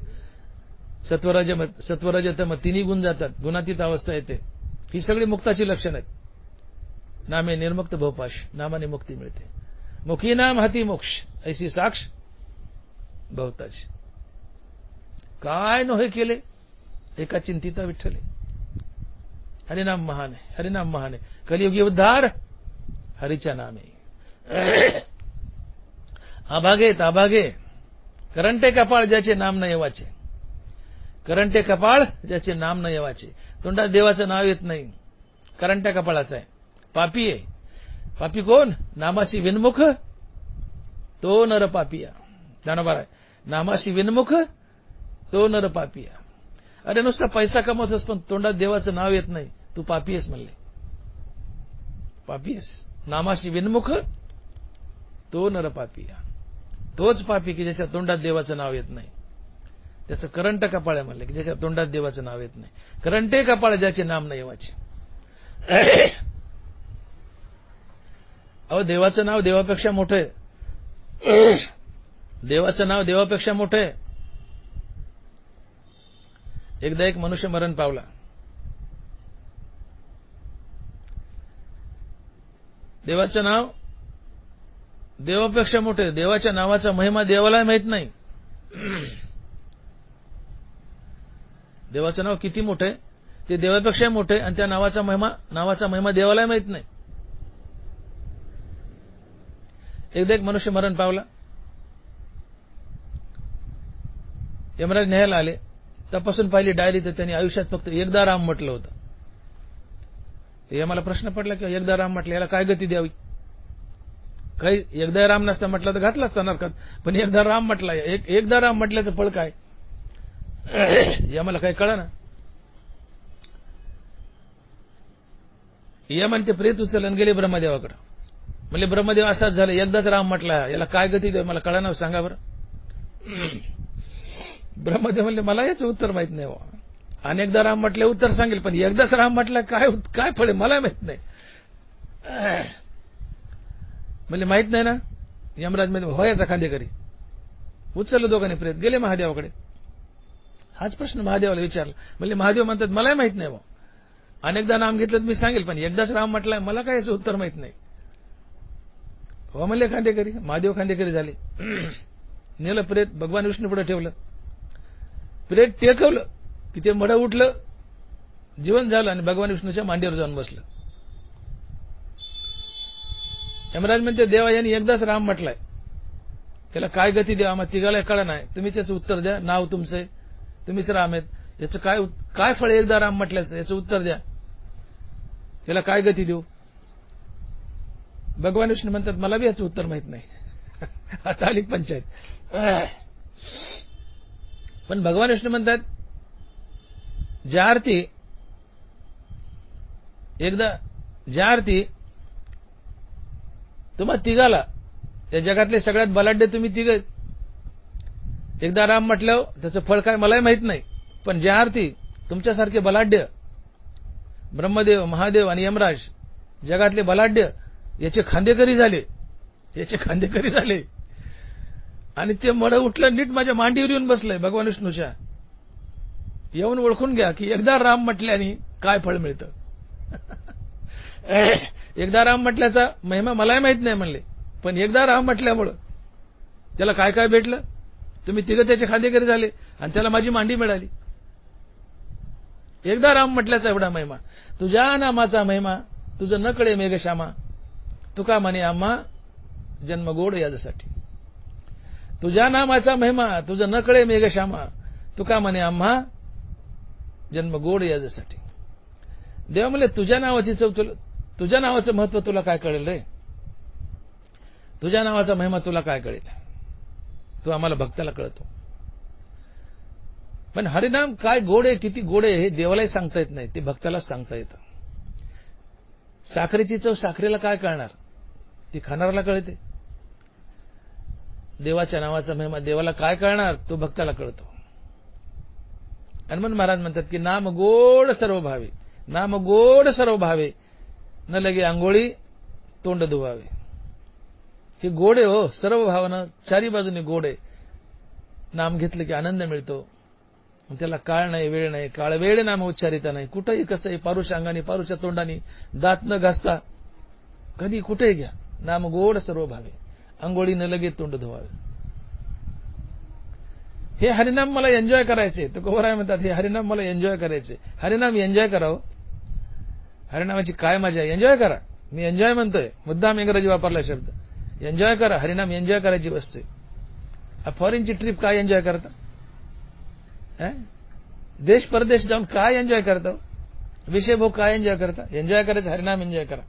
सत्वरजतम तिन्ही गुण जातात, गुणातीत अवस्था येते. ही सगळी मुक्ताची लक्षणं आहेत. नामे निर्मुक्त भवपाश, नामाने मुक्ती मिळते. मुखी नाम हाती मोक्ष, ऐसी साक्ष भवताची. काय नव्हे केले एका चिंतिता विठ्ठले. हरिनाम महान आहे, हरिनाम महान आहे. कलियुगी उद्धार हरीच्या नामे. आभागे करंटे कपाळ ज्याचे नाम न येवाचे, करंटे कपाळ ज्याचे नाम न येवाचे. तोंडात देवाचं नाव येत नाही, करंट्या कपाळाचं आहे, पापी आहे. पापी कोण? नामाशी विनमुख तो नर पापिया. ज्ञानोबा आहे, नामाशी विनमुख तो नर पापिया. अरे नुसता पैसा कमवतोस पण तोंडात देवाचं नाव येत नाही, तू पापी आहेस म्हणले. पापी आहेस. नामाशी विनमुख तो नर पापिया. तोच पापी की ज्याच्या तोंडात देवाचं नाव येत नाही. त्याचं करंट कपाळ आहे म्हणले की ज्याच्या तोंडात देवाचं नाव येत नाही. करंटे कपाळ ज्याचे नाम नाही येवाचे. अहो देवाचं नाव देवापेक्षा मोठं आहे. देवाचं नाव देवापेक्षा मोठं आहे. एकदा एक मनुष्य मरण पावला. देवाचं नाव देवापेक्षा मोठे. देवाच्या नावाचा महिमा देवाला माहित नाही. देवाचं नाव किती मोठे ते देवापेक्षा मोठे आणि त्या नावाचा महिमा देवाला माहित नाही. एकदा एक मनुष्य मरण पावला. यमराज न्यायला आले. तपासून पाहिली डायरी तर त्यांनी आयुष्यात फक्त एकदा राम म्हटलं होतं. मला प्रश्न पडला की एकदा राम म्हटलं याला काय गती द्यावी. काही एकदा राम नसता म्हटलं तर घातला असता नरकात, पण एकदा राम म्हटला. एकदा राम म्हटल्याचं फळ काय मला काही कळा ना. यमन ते प्रेत उचलून गेले ब्रह्मदेवाकडे. म्हणजे ब्रह्मदेव असाच झाले, एकदाच राम म्हटला याला काय गती द्यावी मला कळा ना, सांगा बरं. ब्रह्मदेव म्हणले मला याचं उत्तर माहित नाही. अनेकदा राम म्हटले उत्तर सांगेल, पण एकदाच राम म्हटलं काय फळ मला माहित नाही. म्हणजे माहित नाही ना. यमराज म्हणजे होयाचा खांदेकरी. उचललं दोघांनी प्रेत, गेले महादेवाकडे. हाच प्रश्न महादेवाला विचारला. म्हणजे महादेव म्हणतात मलाही माहित नाही. अनेकदा नाम घेतलं तर मी सांगेल, पण एकदाच राम म्हटलाय मला काय याचं उत्तर माहित नाही. हो म्हणले खांदेकरी. महादेव खांदेकरी झाले. नेलं प्रेत भगवान विष्णू पुढे ठेवलं. प्रेत टेकवलं की ते मड उठलं, जीवन झालं आणि भगवान विष्णूच्या मांडीवर जाऊन बसलं. यमराज म्हणते देवा यांनी एकदाच राम म्हटलाय, त्याला काय गती द्या आम्हाला तिघाला कळा नाही. तुम्हीच याचं उत्तर द्या. नाव तुमचं आहे, तुम्हीच राम आहेत. याचं काय फळ एकदा राम म्हटल्याचं याचं उत्तर द्या. याला काय गती देऊ. भगवान विष्णू म्हणतात मला बी याचं उत्तर माहित नाही. आता आली पंचायत. पण भगवान विष्णू म्हणतात ज्या आरती तुम्हा तिघाला, या जगातले सगळ्यात बलाढ्य तुम्ही तिघ. एकदा राम म्हटलं त्याचं फळ काय मलाही माहित नाही, पण ज्या आरती तुमच्यासारखे बलाढ्य ब्रह्मदेव महादेव आणि यमराज जगातले बलाढ्य याचे खांदेकरी झाले आणि ते मड उठलं नीट माझ्या मांडीवर येऊन बसलंय भगवान विष्णूच्या. येऊन ओळखून घ्या की एकदा राम म्हटल्याने काय फळ मिळतं. एकदा राम म्हटल्याचा महिमा मलाही माहित नाही म्हणले, पण एकदा राम म्हटल्यामुळं त्याला काय काय भेटलं. तुम्ही तिघं त्याचे खांदेकरी झाले आणि त्याला माझी मांडी मिळाली. एकदा राम म्हटल्याचा एवढा महिमा. तुझ्या नामाचा महिमा तुझं न कळे मेघश्यामा. तुका म्हणे आम्हा जन्म गोड याच्यासाठी. तुझ्या नामाचा महिमा तुझं न कळे मेघश्यामा, तुका म्हणे आम्हा जन्म गोड याच्यासाठी. देवा म्हणले तुझ्या नावाची चव तुला, तुझ्या नावाचं महत्व तुला काय कळेल रे, तुझ्या नावाचा महिमा तुला काय कळेल, तू आम्हाला भक्ताला कळतो. पण हरिनाम काय गोड आहे, किती गोड आहे हे देवालाही सांगता येत नाही, ते भक्तालाच सांगता येतं. साखरेची चव साखरेला काय कळणार, ती खाणाऱ्याला कळते. देवाच्या नावाचा महिमा देवाला काय कळणार, तो भक्ताला कळतो. हनुमान महाराज म्हणतात की नाम गोड सर्व भावे, नाम गोड सर्व भावे, न लगे आंघोळी तोंड धुवावे. हे गोड आहे हो, सर्व भावना चारी बाजूने गोड आहे. नाम घेतलं की आनंद मिळतो, त्याला काळ नाही वेळ नाही, काळ वेळ नाम उच्चारिता नाही, कुठेही कसंही पारुष अंगाने पारुषच्या तोंडाने दात न घासता कधी कुठेही घ्या, नाम गोड सर्व भावे, आंघोळी न लगे तोंड धुवावे. हे हरिनाम मला एन्जॉय करायचे, तो गोवराय म्हणतात हे हरिनाम मला एन्जॉय करायचे. हरिनाम एन्जॉय करावं, हरिनामाची काय मजा आहे, एन्जॉय करा. मी एन्जॉय म्हणतोय, मुद्दाम इंग्रजी वापरला शब्द, एन्जॉय करा. हरिनाम एन्जॉय करायची वस्तू आहे. फॉरेनची ट्रिप काय एन्जॉय करता, देश परदेश जाऊन काय एन्जॉय करता, विषय भोग काय एन्जॉय करता, एन्जॉय करायचं हरिनाम एन्जॉय करा.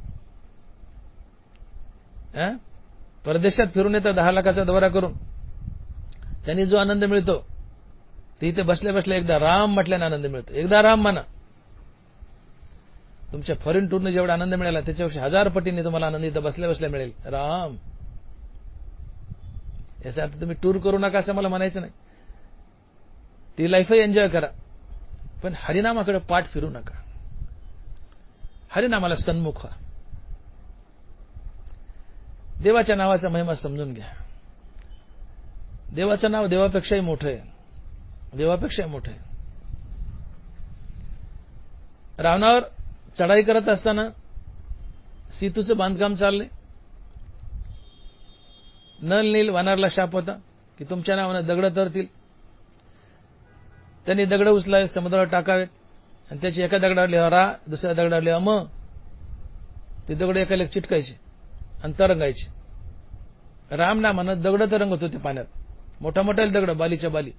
परदेशात फिरून येतं 10 लाखाचा दौरा करून, त्यांनी जो आनंद मिळतो ते इथे बसल्या बसल्या एकदा राम म्हटल्याने आनंद मिळतो. एकदा राम म्हणा, तुमच्या फॉरेन टूरने जेवढा आनंद मिळाला त्याच्यापेक्षा 1000 पटीने तुम्हाला आनंद इथं बसल्या बसल्या मिळेल. राम, याचा अर्थ तुम्ही टूर करू नका असं मला म्हणायचं नाही, ती लाईफही एन्जॉय करा, पण हरिनामाकडे पाठ फिरू नका. हरिनामाला सन्मुख व्हा. देवाच्या नावाचा महिमा समजून घ्या. देवाचं नाव देवापेक्षाही मोठं आहे, देवापेक्षाही मोठं आहे. रावणावर चढाई करत असताना सीतूचं बांधकाम चाललंय. नल नील वानरला शाप होता की तुमच्या नावानं दगड तरतील. त्यांनी दगड उचलावे, समुद्रावर टाकावेत आणि त्याची एका दगडावर लिहा रा, दुसऱ्या दगडावर लिहा म. ते दगड एकाला चिटकायचे आणि तरंगायचे. राम नामानं दगड तरंगत होते पाण्यात, मोठा मोठा दगड, बालीच्या बाली.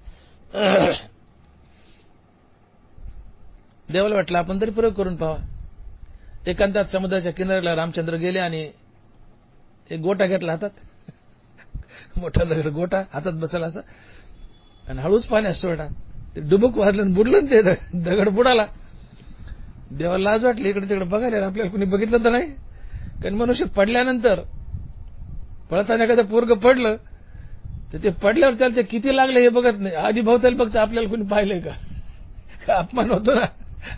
देवाला वाटलं आपण तरी प्रयोग करून पाहावा. एकांतात समुद्राच्या किनाऱ्याला रामचंद्र गेले आणि एक गोटा घेतला हातात, मोठा दगड गोटा हातात बसला असा, आणि हळूच पाण्यात सोडला. ते डुबुक वाजलं, बुडलं, ते दगड बुडाला. देवाला लाज वाटली, इकडे तिकडे बघायला, आपल्याला कोणी बघितलं तर नाही. कारण मनुष्य पडल्यानंतर, पळताना एखादं पोरग पडलं तर ते पडल्यावर त्याला ते किती लागले हे बघत नाही, आधी भावताला बघता आपल्याला कोणी पाहिलंय का, अपमान होतो ना.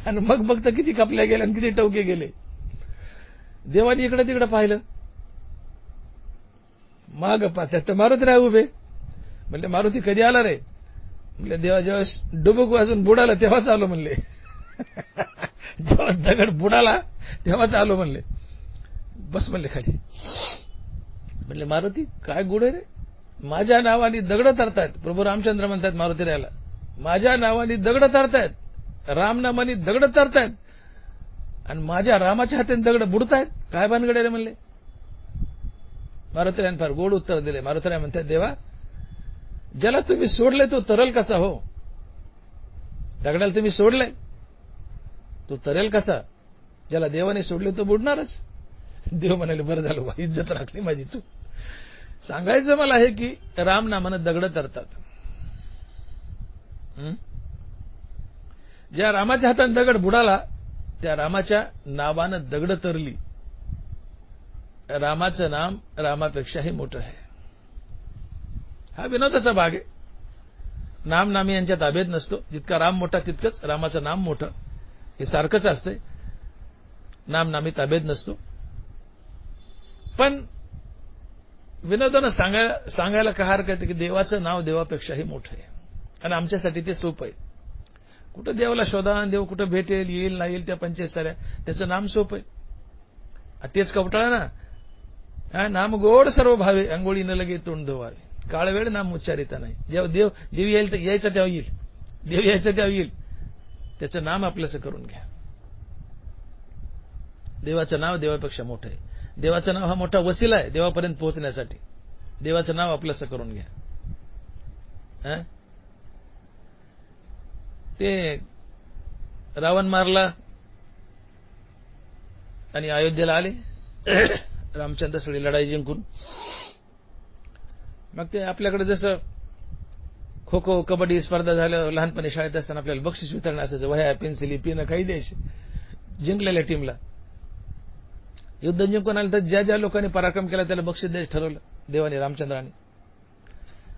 आणि मग बघता किती कापल्या गेल्या आणि किती टवके गेले. देवाने इकडे तिकडे पाहिलं, माग पाहतात मारुती राय उभे. म्हणले मारुती कधी आला रे, म्हणले देवा जेव्हा डुबुक वाजून बुडाला तेव्हाच आलो म्हणले. जेव्हा दगड बुडाला तेव्हाच आलो म्हणले. बस म्हणले खाली. म्हणले मारुती काय गुड आहे रे, माझ्या नावाने दगड तरतायत. प्रभू रामचंद्र म्हणतात मारुती रायाला, माझ्या नावाने दगड तरतायत, राम नामाने दगड तरतायत, आणि माझ्या रामाच्या हाताने दगड बुडतायत, काय भानगड रे म्हणले. मारुतीरायाने फार गोड उत्तर दिले. मारुतीराय म्हणतात देवा, ज्याला तुम्ही सोडले तो तरल कसा हो, दगडाला तुम्ही सोडले तो तरेल कसा, ज्याला देवाने सोडले तो बुडणारच. देव म्हणाले बरं झालं बा, इज्जत राखली माझी तू. सांगायचं मला हे की राम नामानं दगड तरतात. ज्या रामाच्या हाताने दगड बुडाला त्या रामाच्या नावानं दगड तरली. रामाचं नाम रामापेक्षाही मोठं आहे. हा विनोदाचा भाग आहे. नाम नामी यांच्या ताब्यात नसतो. जितका राम मोठा तितकंच रामाचं नाम मोठं, हे सारखंच असतंय. नाम नामी ताब्यात नसतो. पण विनोदानं सांगायला काय हरकत आहे की देवाचं नाव देवापेक्षाही मोठं आहे, आणि आमच्यासाठी ते सोपं आहे. कुठं देवाला शोधा, देव कुठं भेटेल, येईल नाही येईल त्या पंचायत साऱ्या, त्याचं नाम सोपं आहे. तेच कवटाळा ना, नाम गोड सर्व भावे, अंघोळी न लगे तोंड धुवावे. काळ वेळ नाम उच्चारिता नाही. जेव्हा देव येईल यायचा तेव्हा येईल, देव यायचा तेव्हा येईल. त्याचं नाम आपलंसं करून घ्या. देवाचं नाव देवापेक्षा मोठं आहे. देवाचं नाव हा मोठा वसिला आहे देवापर्यंत पोहोचण्यासाठी. देवाचं नाव आपलंसं करून घ्या. ते रावण मारला आणि अयोध्येला आले रामचंद्र सगळी लढाई जिंकून. मग ते आपल्याकडे जसं खो खो कबड्डी स्पर्धा झालं लहानपणी शाळेत असताना आपल्याला बक्षीस वितरण असायचं, वह्या पेन्सिली पिनं काही द्यायचे जिंकलेल्या टीमला. युद्ध जिंकून आलं तर ज्या ज्या लोकांनी पराक्रम केला त्याला बक्षीस द्यायचं ठरवलं देवाने रामचंद्राने.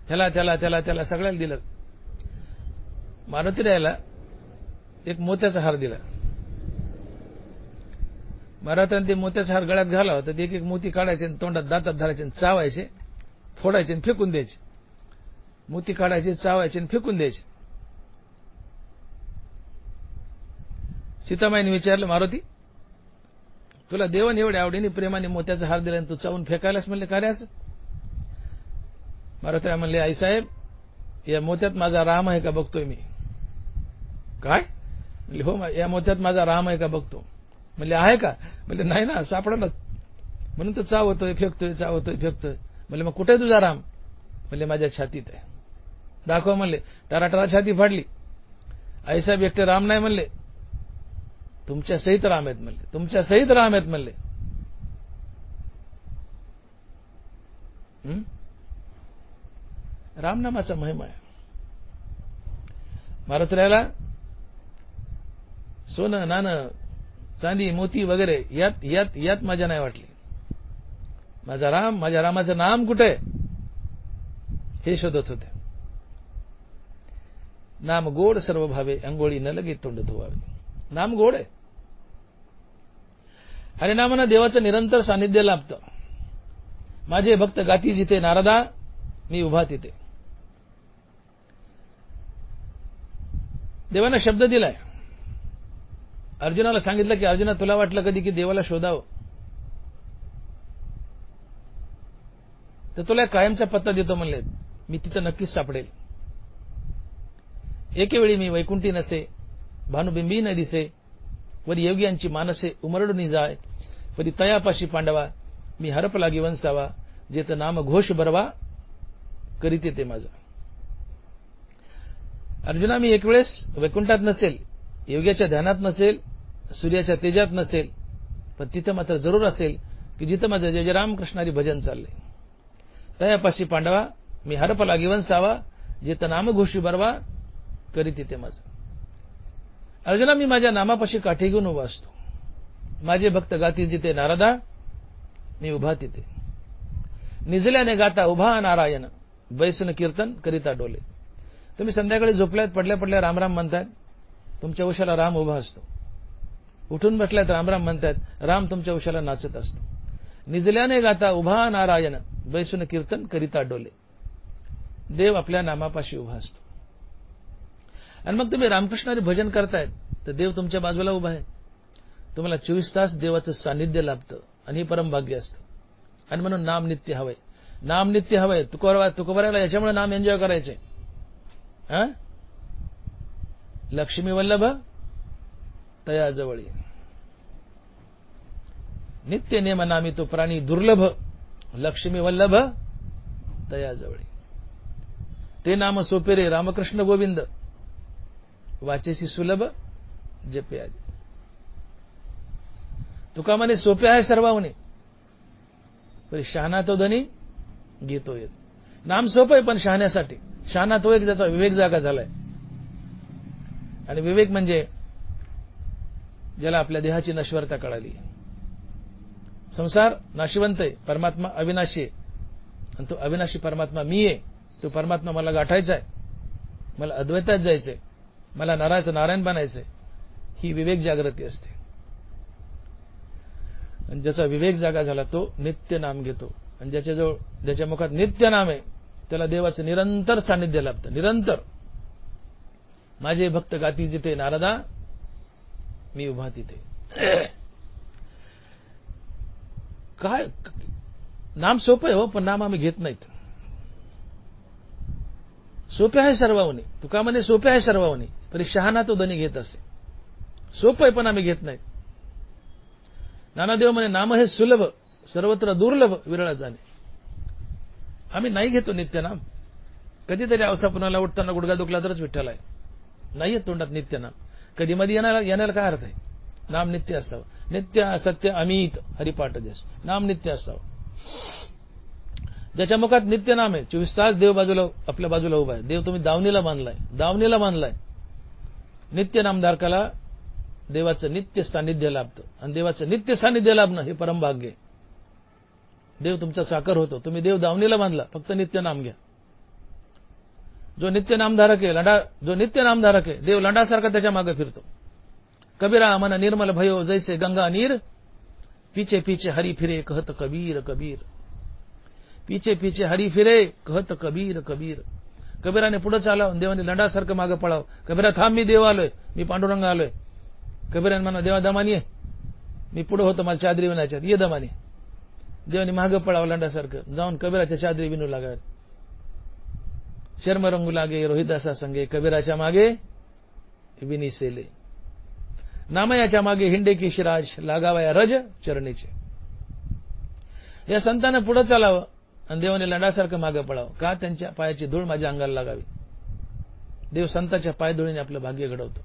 त्याला त्याला त्याला त्याला सगळ्याला दिलं. मारुती रायाला एक मोत्याचा हार दिला. महाराजांनी ते मोत्याचा हार गळ्यात घाला होता. ते एक एक मोती काढायचे, तोंडात दातात धरायचे, चावायचे, फोडायचे आणि फेकून द्यायचे. मोती काढायचे, चावायचे आणि फेकून द्यायचे. सीतामाईने विचारलं, मारुती तुला देवाने एवढ्या आवडीने प्रेमाने मोत्याचा हार दिला आणि तू चावून फेकायलाच म्हणले का रे असं? मारुती म्हणले, आईसाहेब या मोत्यात माझा राम आहे का बघतोय मी. काय म्हणले, हो या मोत्यात माझा राम आहे का बघतो. म्हणले आहे का. म्हणले नाही ना सापडला म्हणून तो चावतोय फेकतोय चावतोय फेकतोय. म्हणले मग कुठे तुझा राम. म्हणले माझ्या छातीत आहे. दाखवा म्हणले. टराटरा छाती फाडली. आईसाहेब एकटे राम नाही म्हणले, तुमच्या सहित राम आहेत म्हणले, तुमच्या सहित राम आहेत म्हणले. रामनामाचा महिमा आहे. मारुतीरायाला सोनं नाणं चांदी मोती वगैरे यात यात यात मजा नाही वाटली. माझा राम, माझ्या रामाचं नाम कुठे हे शोधत होते. नाम गोड सर्व भावे अंघोळी न लगे तोंड धुवावे. नाम गोड आहे. हरिनामानं देवाचं निरंतर सानिध्य लाभतं. माझे भक्त गाती जिथे नारदा मी उभा तिथे. देवानं शब्द दिलाय. अर्जुनाला सांगितलं की अर्जुना तुला वाटलं कधी की देवाला शोधावं तर तुला कायमचा पत्ता देतो म्हणले, मी तिथं नक्कीच सापडेल. एकेवेळी मी वैकुंठी नसे, भानुबिंबी न दिसे, वरी योग्यांची मानसे उमरडून जाय, वरी तयापाशी पांडवा मी हरप लागी वंसावा, जेत नाम घोष बरवा करीते ते माझा. अर्जुना मी एक वेळेस वैकुंठात नसेल, योग्याच्या ध्यानात नसेल, सूर्याच्या तेजात नसेल, पण तिथं मात्र जरूर असेल की जिथं माझं जय जय रामकृष्णारी भजन चाललंय. तयापाशी पांडवा मी हरप लागी वंसावा, जेत नाम घोषी बरवा करीते ते माझं. अर्जुना मी माझ्या नामापाशी काठी घेऊन उभा असतो. माझे भक्त गाती जिथे नारदा मी उभा तिथे. निजल्याने गाता उभा नारायण, बैसून कीर्तन करिता डोले. तुम्ही संध्याकाळी झोपल्यात पडल्या पडल्या रामराम म्हणतात, तुमच्या उशाला राम उभा असतो. उठून बसल्यात रामराम म्हणतात, राम तुमच्या उशाला नाचत असतो. निजल्याने गाता उभा नारायण, बैसून कीर्तन करिता डोले. देव आपल्या नामापाशी उभा असतो. आणि मग तुम्ही रामकृष्णारी भजन करतायत तर देव तुमच्या बाजूला उभा आहे. तुम्हाला 24 तास देवाचं सानिध्य लाभतं आणि हे परमभाग्य असतं. आणि म्हणून नाम नित्य हवंय. नाम नित्य हवंय. तुकोबाराला याच्यामुळे नाम एन्जॉय करायचंय. लक्ष्मी वल्लभ तयाजवळी, नित्य नेम नामी तो प्राणी दुर्लभ, लक्ष्मी वल्लभ तयाजवळी. ते नाम सोपे रे रामकृष्ण गोविंद, वाचेसी सुलभ जपे आदी. तुका म्हणे सोपे आहे सर्वांनी, पण शहाणा तो धनी घेतो येत. नाम सोपं आहे पण शहाण्यासाठी. शहाणा तो एक ज्याचा विवेक जागा झालाय. आणि विवेक म्हणजे ज्याला आपल्या देहाची नश्वरता कळाली. संसार नाशिवंत आहे, परमात्मा अविनाशी आहे. आणि तो अविनाशी परमात्मा मी आहे. तो परमात्मा मला गाठायचा आहे, मला अद्वैतात जायचंय, मला नारायचं नारायण बनायचंय. ही विवेक जागृती असते. आणि ज्याचा विवेक जागा झाला तो नित्य नाम घेतो. आणि ज्याच्या मुखात नित्य नाम आहे त्याला देवाचं निरंतर सानिध्य लाभतं. निरंतर. माझे भक्त गाती जिथे नारदा मी उभा तिथे. काय नाम सोपं आहे हो, पण नाम आम्ही घेत नाहीत. सोपे आहे सर्वांनी. तुका म्हणे सोपे आहे सर्वांनी, पण शहाणा तो धनी घेत असे. सोपं आहे पण आम्ही घेत नाहीत. नानादेव म्हणे नाम हे सुलभ, सर्वत्र दुर्लभ विरळ जाणे. आम्ही नाही घेतो नित्यनाम. कधीतरी अवसापणाला उठताना गुडघा दुखला तरच विठ्ठल आहे, नाही येत तोंडात नित्यनाम. कधी मध्ये येण्याला काय अर्थ आहे? नाम नित्य असावं. नित्य असत्य अमित हरिपाठ देश, नाम नित्य असावं. ज्याच्या मुखात नित्य नाम आहे, 24 तास देव बाजूला आपल्या बाजूला उभा आहे. देव तुम्ही दावणीला बांधलाय. नित्य नामधारकाला देवाचं नित्य सानिध्य लाभतं, आणि देवाचं नित्य सानिध्य लाभणं हे परमभाग्य आहे. देव तुमचा चाकर होतो. तुम्ही देव दावणीला बांधला, फक्त नित्य नाम घ्या. जो नित्य नामधारक आहे, देव लंडासारखा त्याच्या मागे फिरतो. कबीरा मन निर्मल भयो जैसे गंगा नीर, पीछे पीछे हरी फिरे कहत कबीर कबीर. पीछे पीछे हरी फिरे कहत कबीर कबीर. कबीराने पुढे चालावं, देवाने लंडासारखं मागे पळावं. कबीरा थांब, मी देव आलोय, मी पांडुरंग आलोय. कबीराने म्हणा, देवा दमानी आहे, मी पुढे होतो, मला चादरी विणायच्यात, ये दमानी. देवाने मागे पळावं लंडासारखं, जाऊन कबीराच्या चादरी विणू लागाव्यात. चर्म रंगू लागे रोहिदासा संगे, कबीराच्या मागे विनिसेले. नामयाच्या मागे हिंडे की शिराज, लागावया रज चरणीचे. या संतानं पुढे चालावं आणि देवाने लंडासारखं मागे पळावं. का? त्यांच्या पायाची धूळ माझ्या अंगाला लागावी. देव संतांच्या पायधुळीने आपलं भाग्य घडवतो.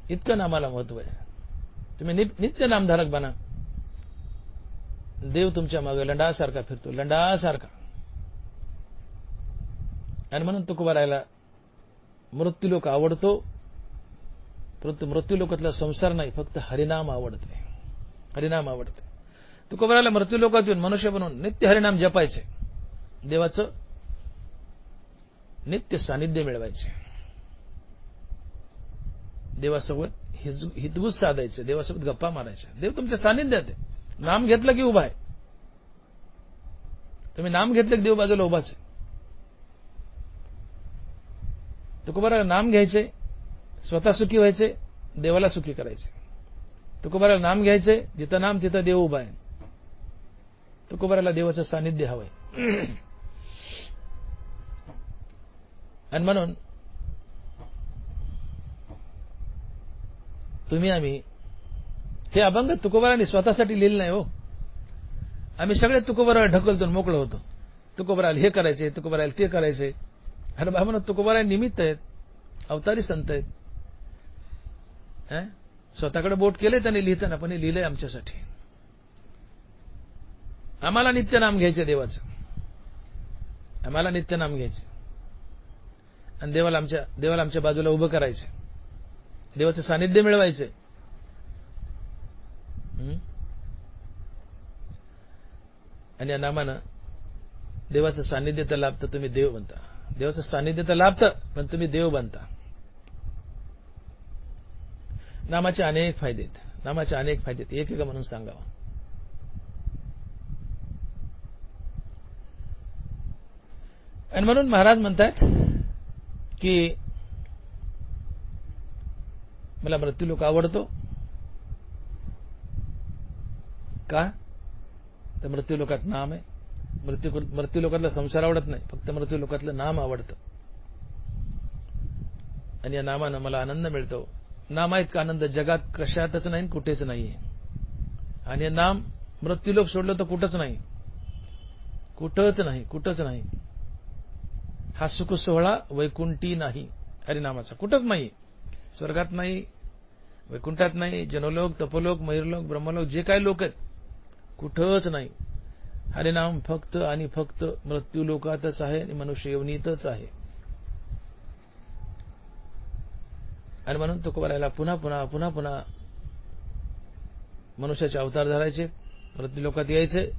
इतकं नामाला महत्व आहे. तुम्ही नित्य नामधारक बना. देव तुमच्या मागे लंडासारखा फिरतो, लंडासारखा. आणि म्हणून तुकोबारायला मृत्यूलोक आवडतो, परंतु मृत्यूलोकातला संसार नाही, फक्त हरिनाम आवडते. हरिनाम आवडते. तुकोबारायला मृत्यूलोकात येऊन मनुष्य बनवून नित्य हरिनाम जपायचे, देवाचं नित्य सानिध्य मिळवायचे, देवासोबत हितगुज साधायचे, देवासोबत गप्पा मारायच्या. देव तुमच्या सानिध्यात आहे. नाम घेतलं की उभा आहे. तुम्ही नाम घेतलं की देव बाजूला उभाच आहे. तुकोबाराला नाम घ्यायचे, स्वतः सुखी व्हायचे, देवाला सुखी करायचे. तुकोबाराला नाम घ्यायचे, जिथं नाम तिथं देव उभा आहे. तुकोबाराला देवाचं सानिध्य हवंय. आणि म्हणून आम्ही हे अभंग तुकोबाराने स्वतःसाठी लिहिलं नाही हो. आम्ही सगळे तुकोबाराला ढकलतो, मोकळं होतो. तुकोबाराला हे करायचे, तुकोबाराला ते करायचे. अरे बाबा, तुकोबारा निमित्त आहेत, अवतारी संत आहेत. स्वतःकडे बोट केले त्याने लिहिताना, पण हे लिहिलंय आमच्यासाठी. आम्हाला नित्य नाम घ्यायचे देवाचं, आम्हाला नित्य नाम घ्यायचे आणि देवाला आमच्या बाजूला उभं करायचे, देवाचं सानिध्य मिळवायचे. आणि या नामानं देवाचं सानिध्य तर लाभतं, तुम्ही देव बनता. देवाचं सानिध्य तर लाभतं, पण तुम्ही देव बनता. नामाचे अनेक फायदे आहेत, नामाचे अनेक फायदे आहेत. एक म्हणून सांगावं. आणि म्हणून महाराज म्हणतात की मला मृत्यूलोक आवडतो. का? तर मृत्यूलोकात नाम आहे. मृत्यूलोकातला संसार आवडत नाही, फक्त मृत्यूलोकातलं नाम आवडतं. आणि या नामानं मला आनंद मिळतो. नामा इतका आनंद जगात कशातच नाही, कुठेच नाहीये. आणि हे नाम मृत्यूलोक सोडलं तर कुठंच नाही, कुठंच नाही, कुठंच नाही. हा सुख सोहळा वैकुंठी नाही, हरिनामाचा कुठंच नाही. स्वर्गात नाही, वैकुंठात नाही, जनलोक, तपोलोक, महिरलोक, ब्रह्मलोक, जे काही लोक आहेत कुठंच नाही. हरिनाम फक्त आणि फक्त मृत्यूलोकातच आहे आणि मनुष्य योनीतच आहे. आणि म्हणून तुकोबारायला पुन्हा पुन्हा पुन्हा पुन्हा मनुष्याचे अवतार धरायचे, मृत्यूलोकात यायचे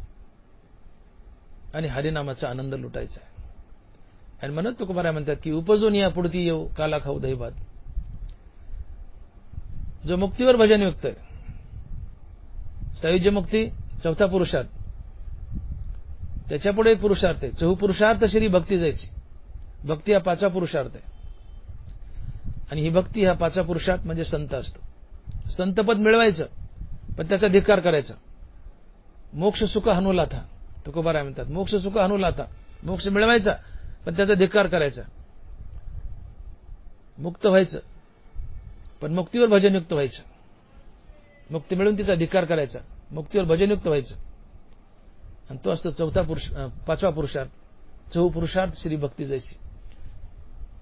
आणि हरिनामाचा आनंद लुटायचा. आणि म्हणून तुकोबाराय म्हणतात की उपजून या पुढती येऊ काला खाऊ दहीभात. जो मुक्तीवर भजन युक्त आहे, सायुज्य मुक्ती चौथा पुरुषार्थ, त्याच्यापुढे एक पुरुषार्थ आहे, चहुपुरुषार्थ श्री भक्ती जैसी. भक्ती हा पाचवा पुरुषार्थ आहे. आणि ही भक्ती हा पाचवा पुरुषार्थ म्हणजे संत असतो. संतपद मिळवायचं, पण त्याचा धिक्कार करायचा. मोक्ष सुख हनुलाथा, तुकोबाराय म्हणतात मोक्ष सुख हनुलाथा. मोक्ष मिळवायचा, पण त्याचा धिक्कार करायचा. मुक्त व्हायचं, पण मुक्तीवर भजनयुक्त व्हायचं, मुक्ती मिळून तिचा अधिकार करायचा, मुक्तीवर भजनयुक्त व्हायचं. आणि तो असतो पाचवा पुरुषार्थ. चहू पुरुषार्थ श्री भक्ती जैसी.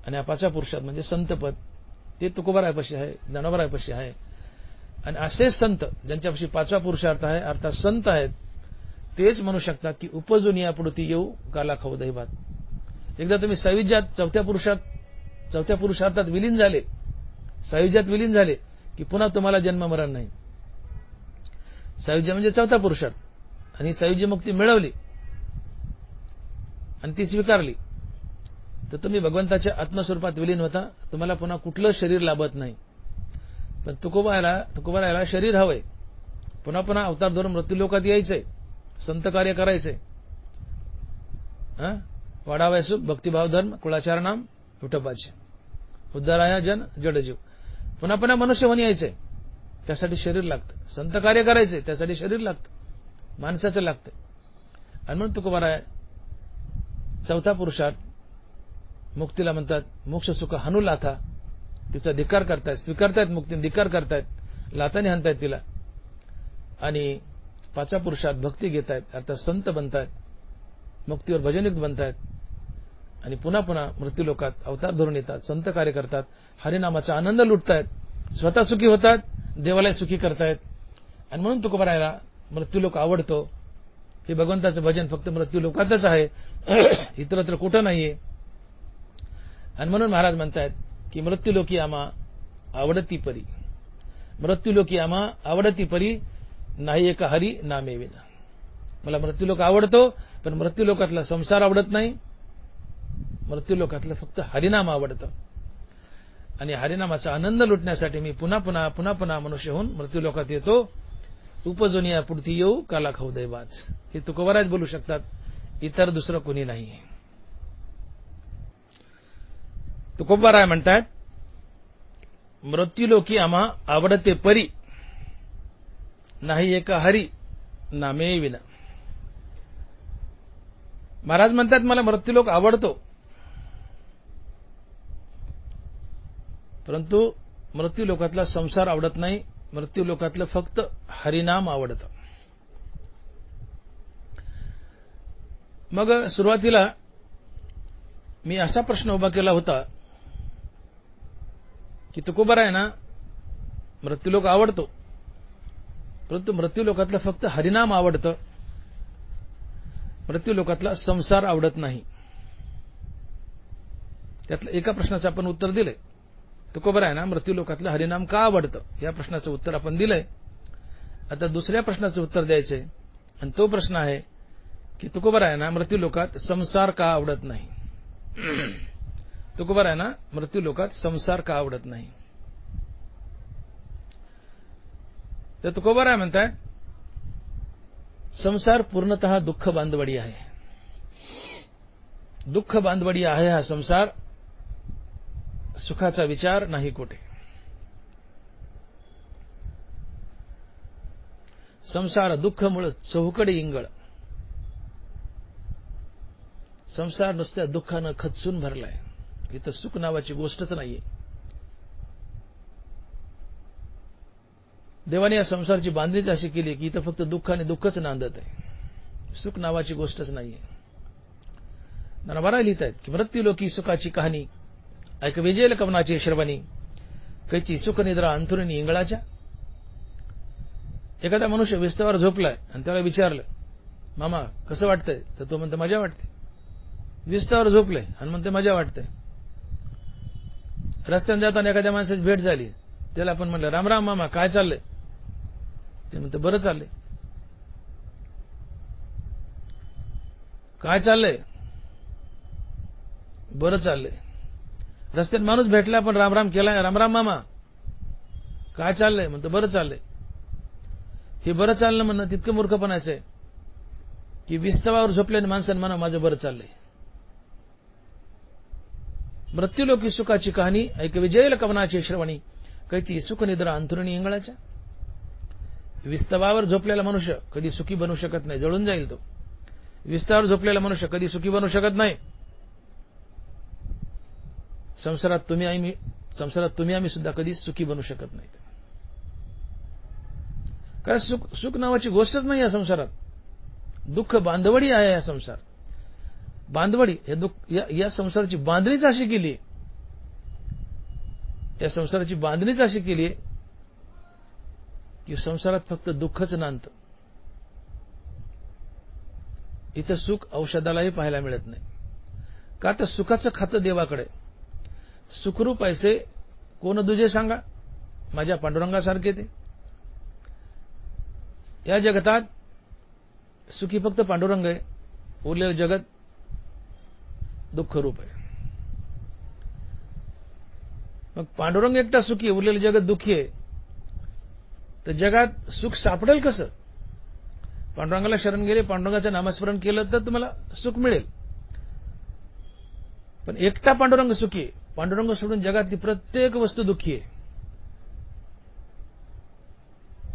आणि हा पाचवा पुरुषार्थ म्हणजे संतपद. ते तुकोबारायपाशी आहे, ज्ञानोबारायपाशी आहे. आणि असे संत ज्यांच्यापाशी पाचवा पुरुषार्थ आहे, अर्थात संत आहेत, तेच म्हणू शकतात की उपजून यापुढती येऊ काला खाऊ दैवात. एकदा तुम्ही सायुज्यात चौथ्या पुरुषार्थात विलीन झाले, सायुज्यात विलीन झाले की पुन्हा तुम्हाला जन्म मरण नाही. सायुज्य म्हणजे चौथा पुरुषार्थ. आणि सायुज्य मुक्ती मिळवली आणि ती स्वीकारली तर तुम्ही भगवंताच्या आत्मस्वरूपात विलीन होता. तुम्हाला पुन्हा कुठलं शरीर लाभत नाही. पण तुकोबारायला शरीर हवंय, पुन्हा पुन्हा अवतार धरून मृत्यूलोकात यायचंय, संत कार्य करायचंय, वाढावाय सुख भक्तिभाव धर्म कुळाचार नाम विठोबाचे, उद्धाराया जन जडजीव. पुन्हा पुन्हा मनुष्य होऊन यायचंय, त्यासाठी शरीर लागतं. संत कार्य करायचंय, त्यासाठी शरीर लागतं, माणसाचं लागतं. आणि म्हणून तुकोबाराय चौथा पुरुषार्थ मुक्तीला म्हणतात मोक्ष सुख हनु लाथा. तिचा धिक्कार करतायत, स्वीकारतायत मुक्ती, धिक्कार करतायत, लाथाने हाणतायत तिला. आणि पाचवा पुरुषार्थ भक्ती घेतायत, अर्थात संत बनतायत, मुक्तीवर भजनयुक्त बनतायत. आणि पुन्हा पुन्हा मृत्यूलोकात अवतार धरून येतात, संत कार्य करतात, हरिनामाचा आनंद लुटतायत, स्वतः सुखी होतात, देवाला सुखी करतायत. आणि म्हणून तुकोबारायला मृत्यूलोक आवडतो. हे भगवंताचं भजन फक्त मृत्यूलोकातच आहे, इतरत्र कुठं नाहीये. आणि म्हणून महाराज म्हणतायत की मृत्यूलोकी आम्हा आवडती परी, मृत्यूलोकी आम्हा आवडती परी, नाही एक हरी नामे विना. मला मृत्यूलोक आवडतो, पण मृत्यूलोकातला संसार आवडत नाही. मृत्यूलोकातलं फक्त हरिनाम आवडतं. आणि हरिनामाचा आनंद लुटण्यासाठी मी पुन्हा पुन्हा मनुष्य होऊन मृत्यूलोकात येतो. उपजून या पुढती येऊ काला खाऊ दैवाच. हे तुकोबारायच बोलू शकतात, इतर दुसरं कोणी नाही. तुकोबाराय म्हणतात मृत्यूलोकी आम्हा आवडते परी, नाही एका हरी नामे विना. महाराज म्हणतात मला मृत्यूलोक आवडतो, परंतु मृत्यूलोकातला संसार आवडत नाही. मृत्यूलोकातलं फक्त हरिनाम आवडतं. मग सुरुवातीला मी असा प्रश्न उभा केला होता की तुकोबाराय ना मृत्यूलोक आवडतो, परंतु मृत्यूलोकातलं फक्त हरिनाम आवडतं, मृत्यूलोकातला संसार आवडत नाही. त्यातलं एका प्रश्नाचं आपण उत्तर दिलंय. तुकोबाराय ना मृत्यूलोकातलं हरिनाम का आवडतं या प्रश्नाचं उत्तर आपण दिलंय. आता दुसऱ्या प्रश्नाचं उत्तर द्यायचंय. आणि तो प्रश्न आहे की तुकोबाराय ना मृत्यूलोकात संसार का आवडत नाही. तुकोबाराय ना मृत्यूलोकात संसार का आवडत नाही. तर तुकोबाराय म्हणताय संसार पूर्णतः दुःख बांधवडी आहे. दुःख बांधवडी आहे हा संसार, सुखाचा विचार नाही कोठे. संसार दुःख मुळ चौकडे इंगळ. संसार नुसत्या दुःखानं खचून भरलाय. इथं सुख नावाची गोष्टच नाहीये. देवाने या संसाराची बांधणीच अशी केली की इथं फक्त दुःख आणि दुःखच नांदत आहे, सुख नावाची गोष्टच नाहीये. ज्ञानोबा लिहितायत की मृत्यूलोकी सुखाची कहाणी ऐक विजेल कवनाची श्रवणी, कैची सुख निद्रा अंथरुणी इंगळाच्या. एखादा मनुष्य विस्तवावर झोपलाय आणि त्याला विचारलं मामा कसं वाटतंय, तर तो म्हणतो मजा वाटते. विस्तवावर झोपलंय आणि म्हणते मजा वाटते. रस्त्याने जाताना एखाद्या माणसाची भेट झाली, त्याला आपण म्हणलं राम राम मामा काय चाललंय, ते म्हणते बरं चाललंय. काय चाललंय, बरं चाललंय. रस्त्यात माणूस भेटला पण राम राम केलाय, राम राम मामा काय चाललंय, म्हणतो बरं चाललंय. हे बरं चाललं म्हणणं तितकं मूर्खपणाचं आहे की विस्तवावर झोपल्याने माणसानं म्हणा माझं बरं चाललंय. मृत्यूलोकी सुखाची कहाणी ऐक विजयल कवनाची श्रवणी, कैची सुख निद्रा अंथरुणी इंगळाच्या. विस्तवावर झोपलेला मनुष्य कधी सुखी बनू शकत नाही, जळून जाईल तो. विस्तवावर झोपलेला मनुष्य कधी सुखी बनू शकत नाही. संसारात तुम्ही संसारात तुम्ही आम्ही सुद्धा कधीच सुखी बनू शकत नाहीत. कारण सुख नावाची गोष्टच नाही या संसारात. दुःख बांधवडी आहे या संसार. बांधवडी या संसाराची बांधणीच अशी केली, या संसाराची बांधणीच अशी केली की संसारात फक्त दुःखच नांदतं. इथं सुख औषधालाही पाहायला मिळत नाही. का तर सुखाचं खातं देवाकडे. सुखरूप पैसे कोण दुजे सांगा, माझ्या पांडुरंगासारखे ते. या जगतात सुखी फक्त पांडुरंग आहे, उरलेलं जगत दुःखरूप आहे. मग पांडुरंग एकटा सुखी आहे, उरलेलं जगत दुःखी आहे, तर जगात सुख सापडेल कसं? पांडुरंगाला शरण गेले, पांडुरंगाचं नामस्मरण केलं तर तुम्हाला सुख मिळेल. पण एकटा पांडुरंग सुखी आहे. पांडुरंग सोडून जगातली प्रत्येक वस्तू दुःखी आहे.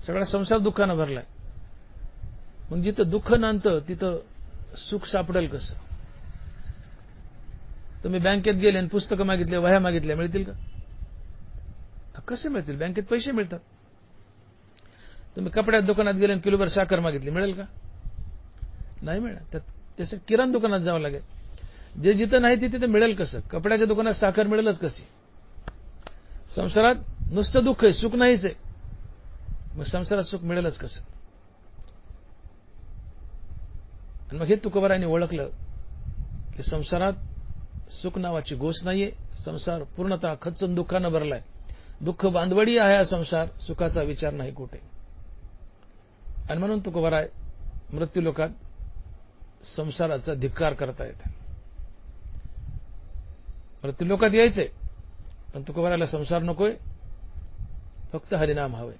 सगळा संसार दुःखानं भरलाय. मग जिथं दुःख नांदतं तिथं सुख सापडेल कसं? तुम्ही बँकेत गेले आणि पुस्तकं मागितले, वह्या मागितल्या, मिळतील का? कसे मिळतील? बँकेत पैसे मिळतात. तुम्ही कपड्यात दुकानात गेले आणि किलोभर साखर मागितली, मिळेल का? नाही मिळणार. त्याचं किराणा दुकानात जावं लागेल. जे जिथं नाही तिथे मिळेल कसं? कपड्याच्या दुकानात साखर मिळेलच कशी? संसारात नुसतं दुःख आहे, सुख नाहीच आहे. मग संसारात सुख मिळेलच कसं? आणि मग हे तुकोबारायांनी ओळखलं की संसारात सुख नावाची गोष्ट नाहीये. संसार पूर्णतः खचून दुःखानं भरलाय. दुःख बांधवडी आहे हा संसार, सुखाचा विचार नाही कुठे. आणि म्हणून तुकोबाराय मृत्यूलोकात संसाराचा धिक्कार करतायत. मृत्यूलोकात यायचंय, पण तुकोबारायला संसार नकोय, फक्त हरिनाम हवंय.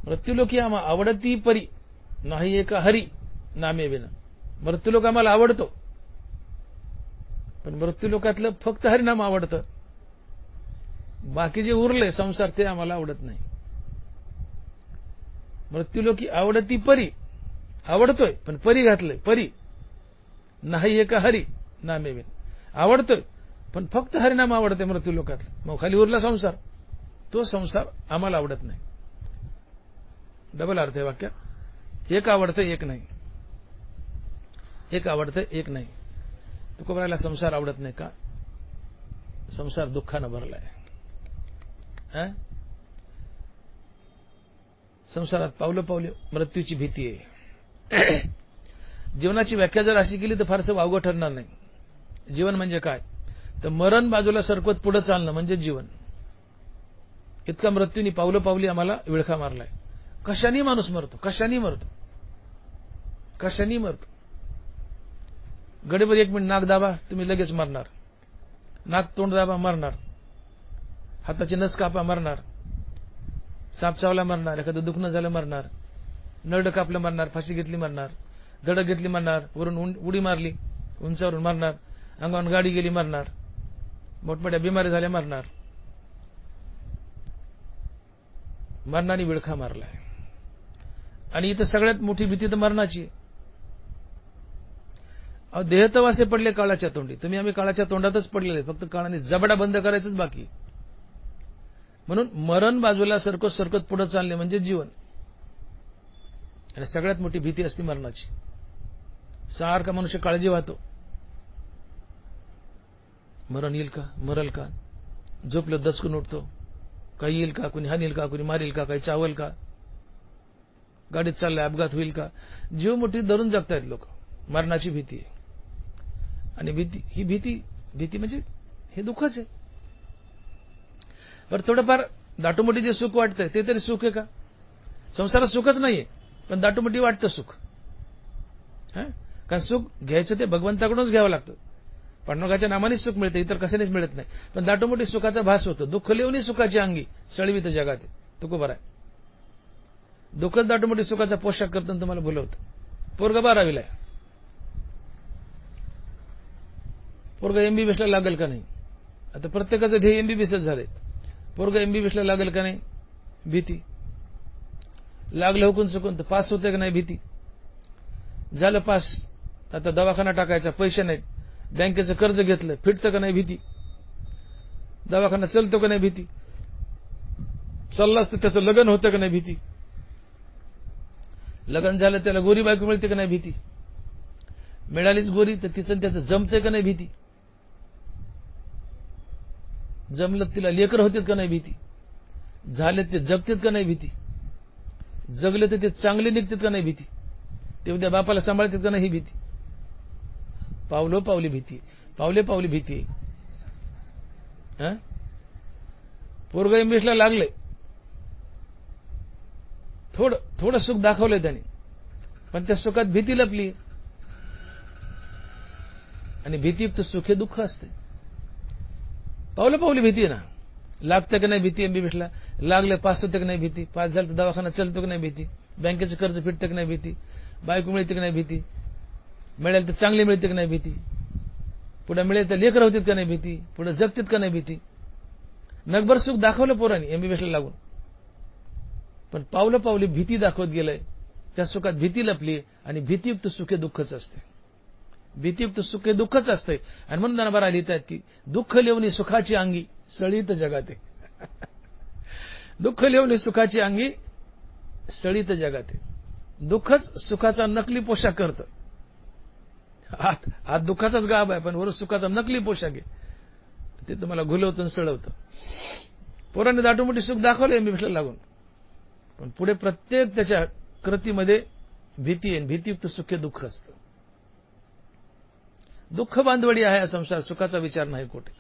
मृत्यूलोकी आम्हा आवडती परी नाही एका हरी नामे विना. मृत्यूलोक आम्हाला आवडतो, पण मृत्यूलोकातलं फक्त हरिनाम आवडतं. बाकी जे उरले संसार ते आम्हाला आवडत नाही. मृत्यूलोकी आवडती परी, आवडतोय पण परी घातलंय. परी नाही एका हरी नामे विना. आवडतोय पण फक्त हरिनाम आवडते मृत्यूलोकातलं. मग खाली उरला संसार, तो संसार आम्हाला आवडत नाही. डबल अर्थ आहे वाक्य. एक आवडतं एक नाही. एक आवडतं एक नाही. तुकोबारायला संसार आवडत नाही का? संसार दुःखानं भरलाय. संसारात पावलं पावलं मृत्यूची भीती आहे. जीवनाची व्याख्या जर अशी केली तर फारसं वावगं ठरणार नाही. जीवन म्हणजे काय? तर मरण बाजूला सरकवत पुढे चालणं म्हणजे जीवन. इतका मृत्यूनी पावलं पावली आम्हाला विळखा मारलाय. कशाने माणूस मरतो? कशाने मरतो? कशाने मरतो? गडीवर 1 मिनिट नाक दाबा, तुम्ही लगेच मरणार. नाक तोंड दाबा, मरणार. हाताची नस कापा, मरणार. साप चावला, मरणार. एखादं दुखणं झालं, मरणार. नरड कापलं, मरणार. फाशी घेतली, मरणार. धडक घेतली, मरणार. वरून उडी मारली, उंचावरून मरणार. अंगावर गाडी गेली, मरणार. मोठमोठ्या बिमारी झाल्या, मरणार. मरणाने विळखा मारलाय. आणि इथं सगळ्यात मोठी भीती तर मरणाची. देहतवासे पडले काळाच्या तोंडी. तुम्ही आम्ही काळाच्या तोंडातच पडलेले, फक्त काळाने जबडा बंद करायचंच बाकी. म्हणून मरण बाजूला सरकत सरकत पुढे चालणे म्हणजे जीवन. आणि सगळ्यात मोठी भीती असते मरणाची. सारखा मनुष्य काळजी वाहतो. मरण येईल का? मरल का? झोपलं दचकून उठतो. काही येईल का? कुणी हानील का? कुणी मारील का? काही चावल का? गाडीत चाललाय, अपघात होईल का? जीव मुठीत धरून जगतायत लोक. मरणाची भीती आहे. आणि ही भीती म्हणजे हे दुःखच आहे. बरं, थोडंफार दाटूमोठी जे सुख वाटतंय ते तरी सुख आहे का? संसारात सुखच नाहीये, पण दाटूमोठी वाटतं सुख. कारण सुख घ्यायचं ते भगवंताकडूनच घ्यावं लागतं. पांडुरंगाच्या नामानेच सुख मिळतं, इतर कशानेच मिळत नाही. पण दाटूमोठी सुखाचा भास होतो. दुःख लिहूनही सुखाची अंगी सळवीत जगात. तुकोबाराय दुःखच दाटूमोठी सुखाचा पोशाख करताना तुम्हाला बोलवतं. पोरगा 12वीला आहे. पोरगा एमबीबीएसला लागेल का नाही? आता प्रत्येकाचं ध्येय एमबीबीएसच झालंय. पोरगा एमबीबीएसला लागेल का नाही? भीती. लागलं हुकून चुकून तर पास होते का नाही? भीती. झालं पास, आता दवाखाना टाकायचा, पैसे नाहीत. बँकेचं कर्ज घेतलं, फिटतं का नाही? भीती. दवाखाना चलतो का नाही भीती, चाललाच तर त्याचं लग्न होतं का नाही भीती, लग्न झालं त्याला गोरी बायको मिळते का नाही भीती, मिळालीच गोरी तर तिचं त्याचं जमतंय का नाही भीती, जमलं तिला लेकर होतेत का नाही भीती, झाले ते जगतेत का नाही भीती, जगले तर ते चांगले निघतात का नाही भीती, ते उद्या बापाला सांभाळतात का नाही ही भीती. पावलो पावली भीती, पावले पावली भीती. पोरग एमबीएसला लागले, थोडं सुख दाखवलंय त्याने, पण त्या सुखात भीती लपली. आणि भीतीयुक्त सुख हे दुःख असते. पावलं पावली भीती आहे ना, लागतं का नाही भीती एमबीबीएसला, लागलं पास होतं का नाही भीती, पास झालं तर दवाखाना चलतो का नाही भीती, बँकेचं कर्ज फिटतं का नाही भीती, बायको मिळते का नाही भीती, मिळेल तर चांगली मिळते का नाही भीती, पुढे मिळेल तर लेकर होतीत का नाही भीती, पुढे जगतीत का नाही भीती. नगभर सुख दाखवलं पोरांनी एमबीबीएसला लागून, पण पावलं पावली भीती दाखवत गेलंय. त्या सुखात भीती लपली आणि भीतीयुक्त सुख हे दुःखच असते. भीतीयुक्त सुख हे दुःखच असते. आणि म्हणून दनबारा लिहितात की दुःख लिहून सुखाची अंगी सळीत जगाते. दुःख लिहून सुखाची अंगी सळीत जगाते. दुःखच सुखाचा नकली पोशाख करतं. आत दुःखाचाच गाभ आहे, पण वरून सुखाचा नकली पोशाख आहे. ते तुम्हाला घुलवतं सळवतं. पोरांनी दाटूमोठी सुख दाखवलं एमबीबीएसला लागून, पण पुढे प्रत्येक त्याच्या कृतीमध्ये भीती आहे. भीतीयुक्त सुख हे दुःख असतं. दुःख बांधवडी आहे हा संसार, सुखाचा विचार नाही कोठे.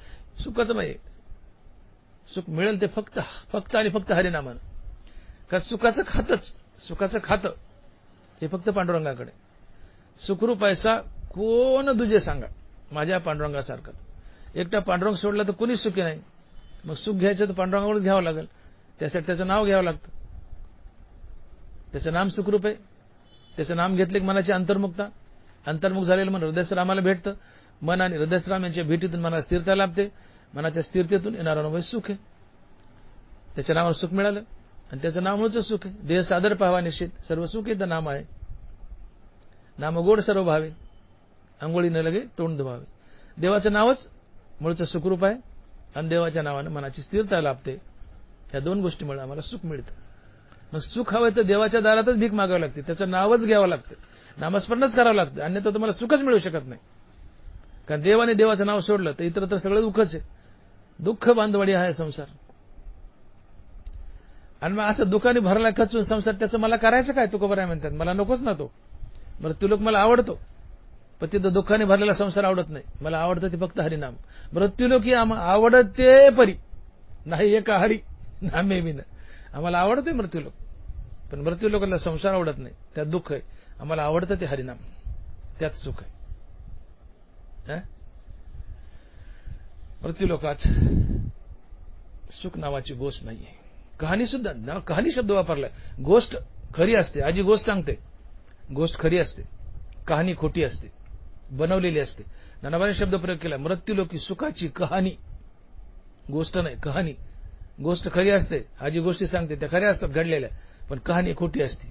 सुखाचं नाही, सुख मिळेल ते फक्त आणि फक्त हरिनामानं. का सुखाचं खातं ते फक्त पांडुरंगाकडे. सुखरूप पैसा कोण दुजे सांगा माझ्या पांडुरंगासारखं. एकटा पांडुरंग सोडला तर कोणीच सुखी नाही. मग सुख घ्यायचं तर पांडुरंगाकडून घ्यावं लागेल. त्यासाठी त्याचं नाव घ्यावं लागतं. त्याचं नाम सुखरूप आहे. त्याचं नाम घेतले की मनाची अंतर्मुख झालेलं मन हृदयसरामाला भेटतं. मन आणि हृदयसराम यांच्या भेटीतून मनाला स्थिरता लाभते. मनाच्या स्थिरतेतून येणारा अनुभव सुख आहे. त्याच्या नावावर सुख मिळालं आणि त्याचं नाव मूळचं सुख आहे. देह सादर पाहावा निश्चित, सर्व सुख येतं नाम आहे. नाम गोड सर्व भावे, अंघोळी न लगे तोंड धुवावे. देवाचं नावच मूळचं सुखरूप आहे आणि देवाच्या नावानं मनाची स्थिरता लाभते. या दोन गोष्टीमुळे आम्हाला सुख मिळतं. मग सुख हवं तर देवाच्या दारातच भीक मागावी लागते. त्याचं नावच घ्यावं लागतं, नामस्मरणच करावं लागतं. अन्यथा तुम्हाला सुखच मिळू शकत नाही. कारण देवाने देवाचं नाव सोडलं तर इतर तर सगळं दुःखच आहे. दुःख बांधवडी आहे संसार. आणि मग असं दुःखाने भरला खचून संसार, त्याचं मला करायचं काय, तुकोबराय म्हणतात. मला नकोच ना तो. मृत्यूलोक मला आवडतो, पण तिथं दुःखाने भरलेला संसार आवडत नाही. मला आवडतं ते फक्त हरिनाम. मृत्यूलोकी आवडते परी नाही एका हरी नामे विन. आम्हाला आवडतोय मृत्यूलोक, पण मृत्यूलोकाला संसार आवडत नाही, त्यात दुःख आहे. आम्हाला आवडतं ते हरिनाम, त्यात सुख आहे. मृत्यूलोकात सुख नावाची गोष्ट नाहीये. कहाणी सुद्धा, कहाणी शब्द वापरलाय. गोष्ट खरी असते, आजी गोष्ट सांगते, गोष्ट खरी असते, कहाणी खोटी असते, बनवलेली असते. नानाबाईंनी शब्द प्रयोग केला, मृत्यूलोकी सुखाची कहाणी, गोष्ट नाही कहाणी. गोष्ट खरी असते, आजी गोष्टी सांगते, त्या खऱ्या असतात घडलेल्या, पण कहाणी खोटी असते.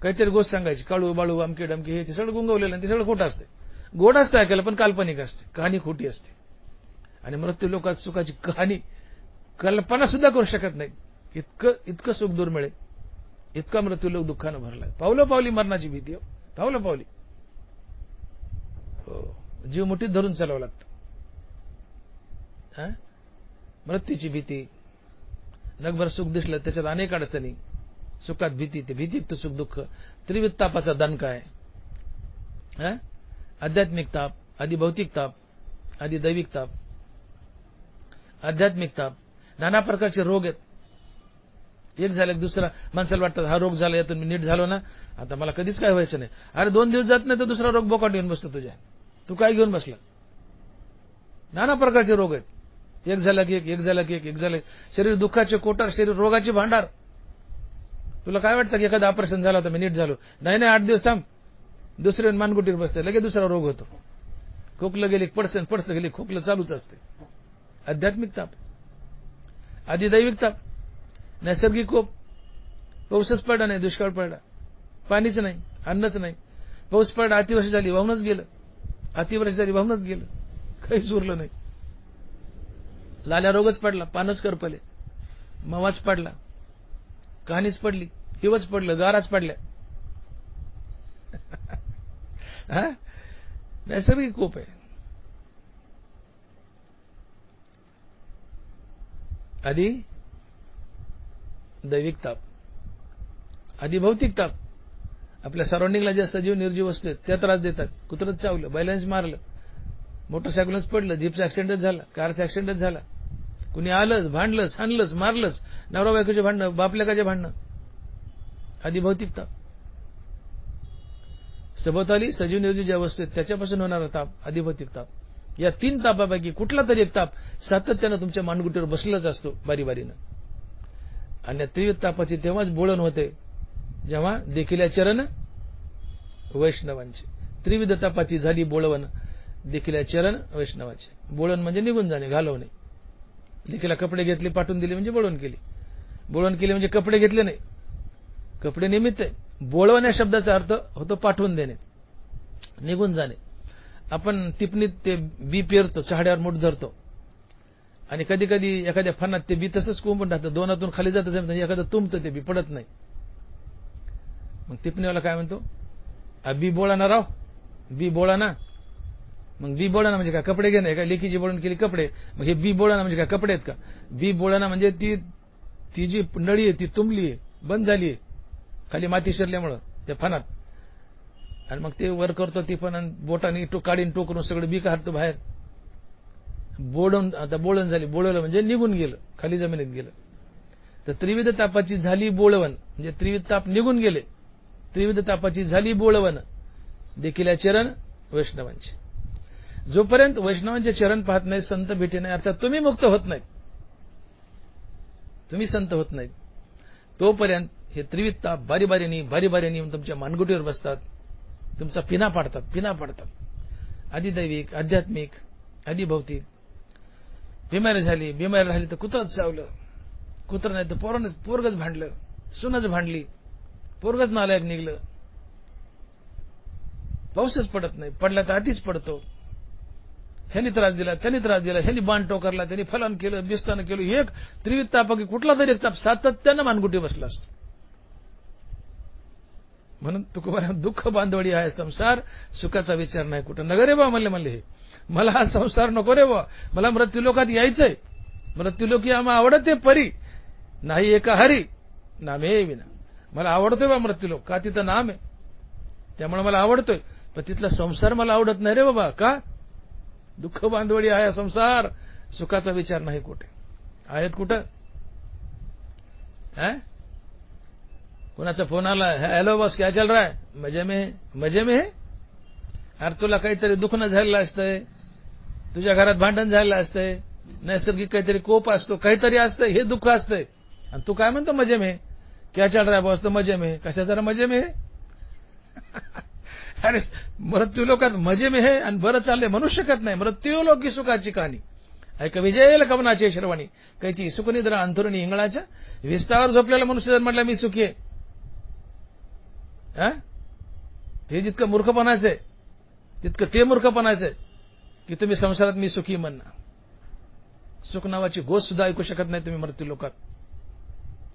काहीतरी गोष्ट सांगायची, काळू बाळू अमके डमके, हे ते सगळं गुंगवलेलं आणि ते सगळं खोटं असते. गोड असतं ऐकायला, पण काल्पनिक असते, कहाणी खोटी असते. आणि मृत्यूलोकात सुखाची कहाणी कल्पना सुद्धा करू शकत नाही. इतकं सुख दूर मिळेल, इतका मृत्यूलोक दुःखानं भरलाय. पावलं पावली मरणाची भीती हो, पावलं पावली. जीव मुठीत धरून चालावं लागतं. मृत्यूची भीती, नगभर सुख दिसलं त्याच्यात अनेक अडचणी. सुखात भीती, ते भीतीयुक्त सुख दुःख, त्रिविध तापाचा दणका आहे. आध्यात्मिक ताप, आधी भौतिक ताप, आधी दैविक ताप. आध्यात्मिक ताप, नाना प्रकारचे रोग आहेत. एक झालं की दुसरा. माणसाला वाटतं हा रोग झाला, यातून मी नीट झालो ना, आता मला कधीच काय व्हायचं नाही. अरे 2 दिवस जात नाही तर दुसरा रोग बोकाट येऊन बसतो तुझ्या. तू काय घेऊन बसला? नाना प्रकारचे रोग आहेत. एक झाला की एक झाला की एक झालं. शरीर दुःखाचे कोटार, शरीर रोगाचे भांडार. तुला काय वाटतं की एखादं ऑपरेशन झालं तर मी नीट झालो? नाही 8 दिवस थांब, दुसरे मानगुटीर बसते, लगेच दुसरा रोग होतो. खोकलं गेली पडसं गेली, खोकलं चालूच असते. आध्यात्मिक ताप. आधी दैविक ताप, नैसर्गिक कोप. पाऊसच पडला नाही, दुष्काळ पडला, पाणीच नाही, अन्नच नाही. पाऊस पडला, अतिवर्ष झाली, वाहूनच गेलं. अतिवर्ष झाली, वाहूनच गेलं, काहीच उरलं नाही. लाल्या रोगच पडला, पानच करपले, मवाच पडला, कहाणीच पडली, हिवच पडलं, गाराच पडल्या. नैसर्गिक कोप आहे. आधी दैविक ताप, आधी भौतिक ताप. आपल्या सराउंडिंगला जे सजीव निर्जीव असते त्या त्रास देतात. कुत्रं चावलं, बैलन्स मारलं, मोटरसायकलच पडलं, जीपचा ऍक्सिडेंटच झाला, कारचा ऍक्सिडेंटच झाला, कुणी आलंच, भांडलंच, हाणलंच, मारलंच, नवरा बायकोचे भांडणं, बापलेकाचे भांडणं, आधी भौतिक ताप. सभोवताली सजीव निर्जीव ज्या वस्तू आहेत त्याच्यापासून होणारा ताप, आधी भौतिक ताप. या 3 तापापैकी कुठला तरी एक ताप सातत्यानं तुमच्या मानगुटीवर बसलेलाच असतो बारीबारीनं. आणि या त्रिविध तापाची तेव्हाच बोळण होते जेव्हा देखील चरण वैष्णवांचे. त्रिविध तापाची झाली बोळवण, देखील चरण वैष्णवाचे. बोळण म्हणजे निघून जाणे, घालवणे. देखील कपडे घेतले, पाठवून दिले म्हणजे बोळवण केली. बोळवण केली म्हणजे कपडे घेतले नाही, कपडे निमित्त आहे. बोळवण या शब्दाचा अर्थ होतो पाठवून देणे, निघून जाणे. आपण टिपणीत ते बी पेरतो, चहाड्यावर मूठ धरतो आणि कधी कधी एखाद्या फणात ते बी तसंच कोंबून राहतं, दोनातून खाली जात असेल एखादं तुंबतं, ते बी पडत नाही. मग टिपणीवाला काय म्हणतो, बी बोळाना राव, बी बोळाना. मग बी बोळाना म्हणजे काय, कपडे घेणे काय, लेकीची बोळण केली कपडे, मग हे बी बोळाना म्हणजे काय, कपडे आहेत का. बी बोळाना म्हणजे ती जी नळी आहे ती तुंबली आहे, बंद झाली आहे, खाली माती शिरल्यामुळं त्या फणात. आणि मग ते वर करतो ती पण बोटाने काढीन टोकरून सगळं बी काढतो बाहेर. बोळण, आता बोळण झाली, बोळवलं म्हणजे निघून गेलं, खाली जमिनीत गेलं. तर त्रिविध तापाची झाली बोळवण म्हणजे त्रिविध ताप निघून गेले. त्रिविध तापाची झाली बोळवण, देखील चरण वैष्णवांचे. जोपर्यंत वैष्णवांचे चरण पाहत नाही, संत भेटी नाही, अर्थात तुम्ही मुक्त होत नाहीत, तुम्ही संत होत नाहीत, तोपर्यंत हे त्रिविध ताप बारी-बारीने तुमच्या मानगुटीवर बसतात, तुमचा पिना पाडतात. आधी दैविक, आध्यात्मिक, आधी भौतिक. बिमारी राहिली तर कुत्रंच चावलं, कुत्रं नाही तर पोरगच भांडलं, सुनच भांडली, पोरगच नालायक निघलं, पाऊसच पडत नाही, पडला तर आधीच पडतो, ह्यानी त्रास दिला, त्यांनी त्रास दिला, ह्यानी बाण टोकरला, त्यांनी फलान केलं, बिस्तानं केलं. एक त्रिविध तापाकी कुठला तरी एक ताप सातत्यानं मानगुटी बसला असतो. म्हणून तुकोबा दुःख बांधवडी आहे संसार, सुखाचा विचार नाही कुठं. नगर रे बा म्हणले हे, मला हा संसार नको रे बा, मला मृत्यूलोकात यायचंय. मृत्यूलोकी आम्हा आवडते परी, नाही एका हरी नामे विना. मला आवडतोय बा मृत्यूलोक, का तिथं नाम आहे त्यामुळे मला आवडतोय, पण तिथला संसार मला आवडत नाही रे बाबा. का, दुःख बांधवडी आहे संसार, सुखाचा विचार नाही कुठे. आहेत कुठं. कोणाचा फोन आला, हॅलो बॉस क्या चल रहा है, मजे में है. अरे तुला काहीतरी दुखणं झालेलं असतंय, तुझ्या घरात भांडण झालेलं असतंय, नैसर्गिक काहीतरी कोप असतो, काहीतरी असतंय, हे दुःख असतंय, आणि तू काय म्हणतो मजे में. क्या चल रहा है बॉस, तर मजे में. कशा जरा मजे में. अरे मृत्यूलोकात मजे में है आणि बरं चाललंय म्हणू शकत नाही. मृत्यूलोकी सुखाची कहाणी ऐका विजयेल कवनाची श्रवणी, कायची सुखनिद्रा अंथरुणी इंगळाच्या. विस्तावर झोपलेला मनुष्य म्हटला मी सुखी आहे, ते जितकं मूर्खपणाचं आहे तितकं ते मूर्खपणाचं आहे की तुम्ही संसारात मी सुखी म्हणणार. सुख नावाची गोष्ट सुद्धा ऐकू शकत नाही तुम्ही मृत्यूलोकात.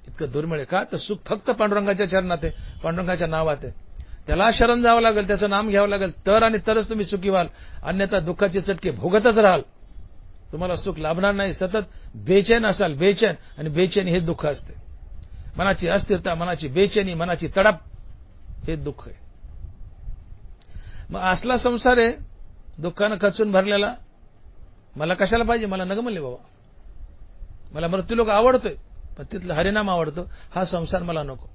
इतकं दुर्मिळ आहे. का, तर सुख फक्त पांडुरंगाच्या चरणात आहे, पांडुरंगाच्या नावात आहे. त्याला शरण जावं लागेल, त्याचं नाम घ्यावं लागेल, तर आणि तरच तुम्ही सुखी व्हाल. अन्यथा दुःखाचे चटके भोगतच राहाल, तुम्हाला सुख लाभणार नाही. सतत बेचैन असाल, बेचैन. आणि बेचैनी हे दुःख असते. मनाची अस्थिरता, मनाची बेचैनी, मनाची तडप, हे दुःख आहे. मग असला संसार आहे दुःखानं खचून भरलेला. मला कशाला पाहिजे, मला नग म्हणले बाबा, मला मृत्यूलोक आवडतोय पण तिथलं हरिनाम आवडतो, हा संसार मला नको.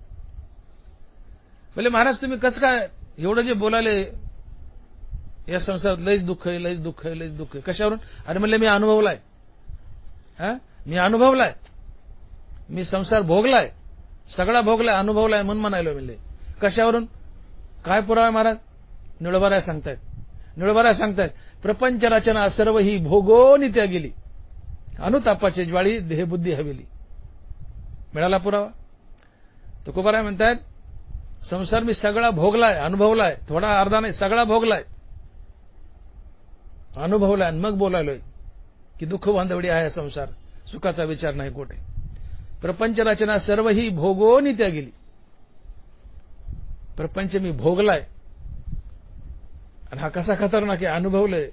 बोले महाराज तुम्ही कसं काय एवढं जे बोलाले, या संसारात लईच दुःख आहे, लईच दुःख आहे, लईच दुःख आहे. कशावरून. अरे म्हणले मी अनुभवलाय, मी अनुभवलाय, मी संसार भोगलाय, सगळा भोगलाय, अनुभवलाय म्हणून म्हणायलो. म्हणले कशावरून, काय पुरावा महाराज. निळोबाराय सांगतायत प्रपंच रचना सर्व ही भोगोनी त्या गेली, अनुतापाची ज्वाळी देहबुद्धी हवेली. मिळाला पुरावा. तुकोबाराय म्हणतायत संसार मी सगळा भोगलाय, अनुभवलाय, थोडा अर्धा नाही, सगळा भोगलाय, अनुभवलाय आणि मग बोलायलोय. की दुःख बांधवडी आहे संसार, सुखाचा विचार नाही कोठे. प्रपंच रचना सर्व ही भोगोनी त्या गेली. प्रपंच मी भोगलाय आणि हा कसा खतरनाक आहे अनुभवलंय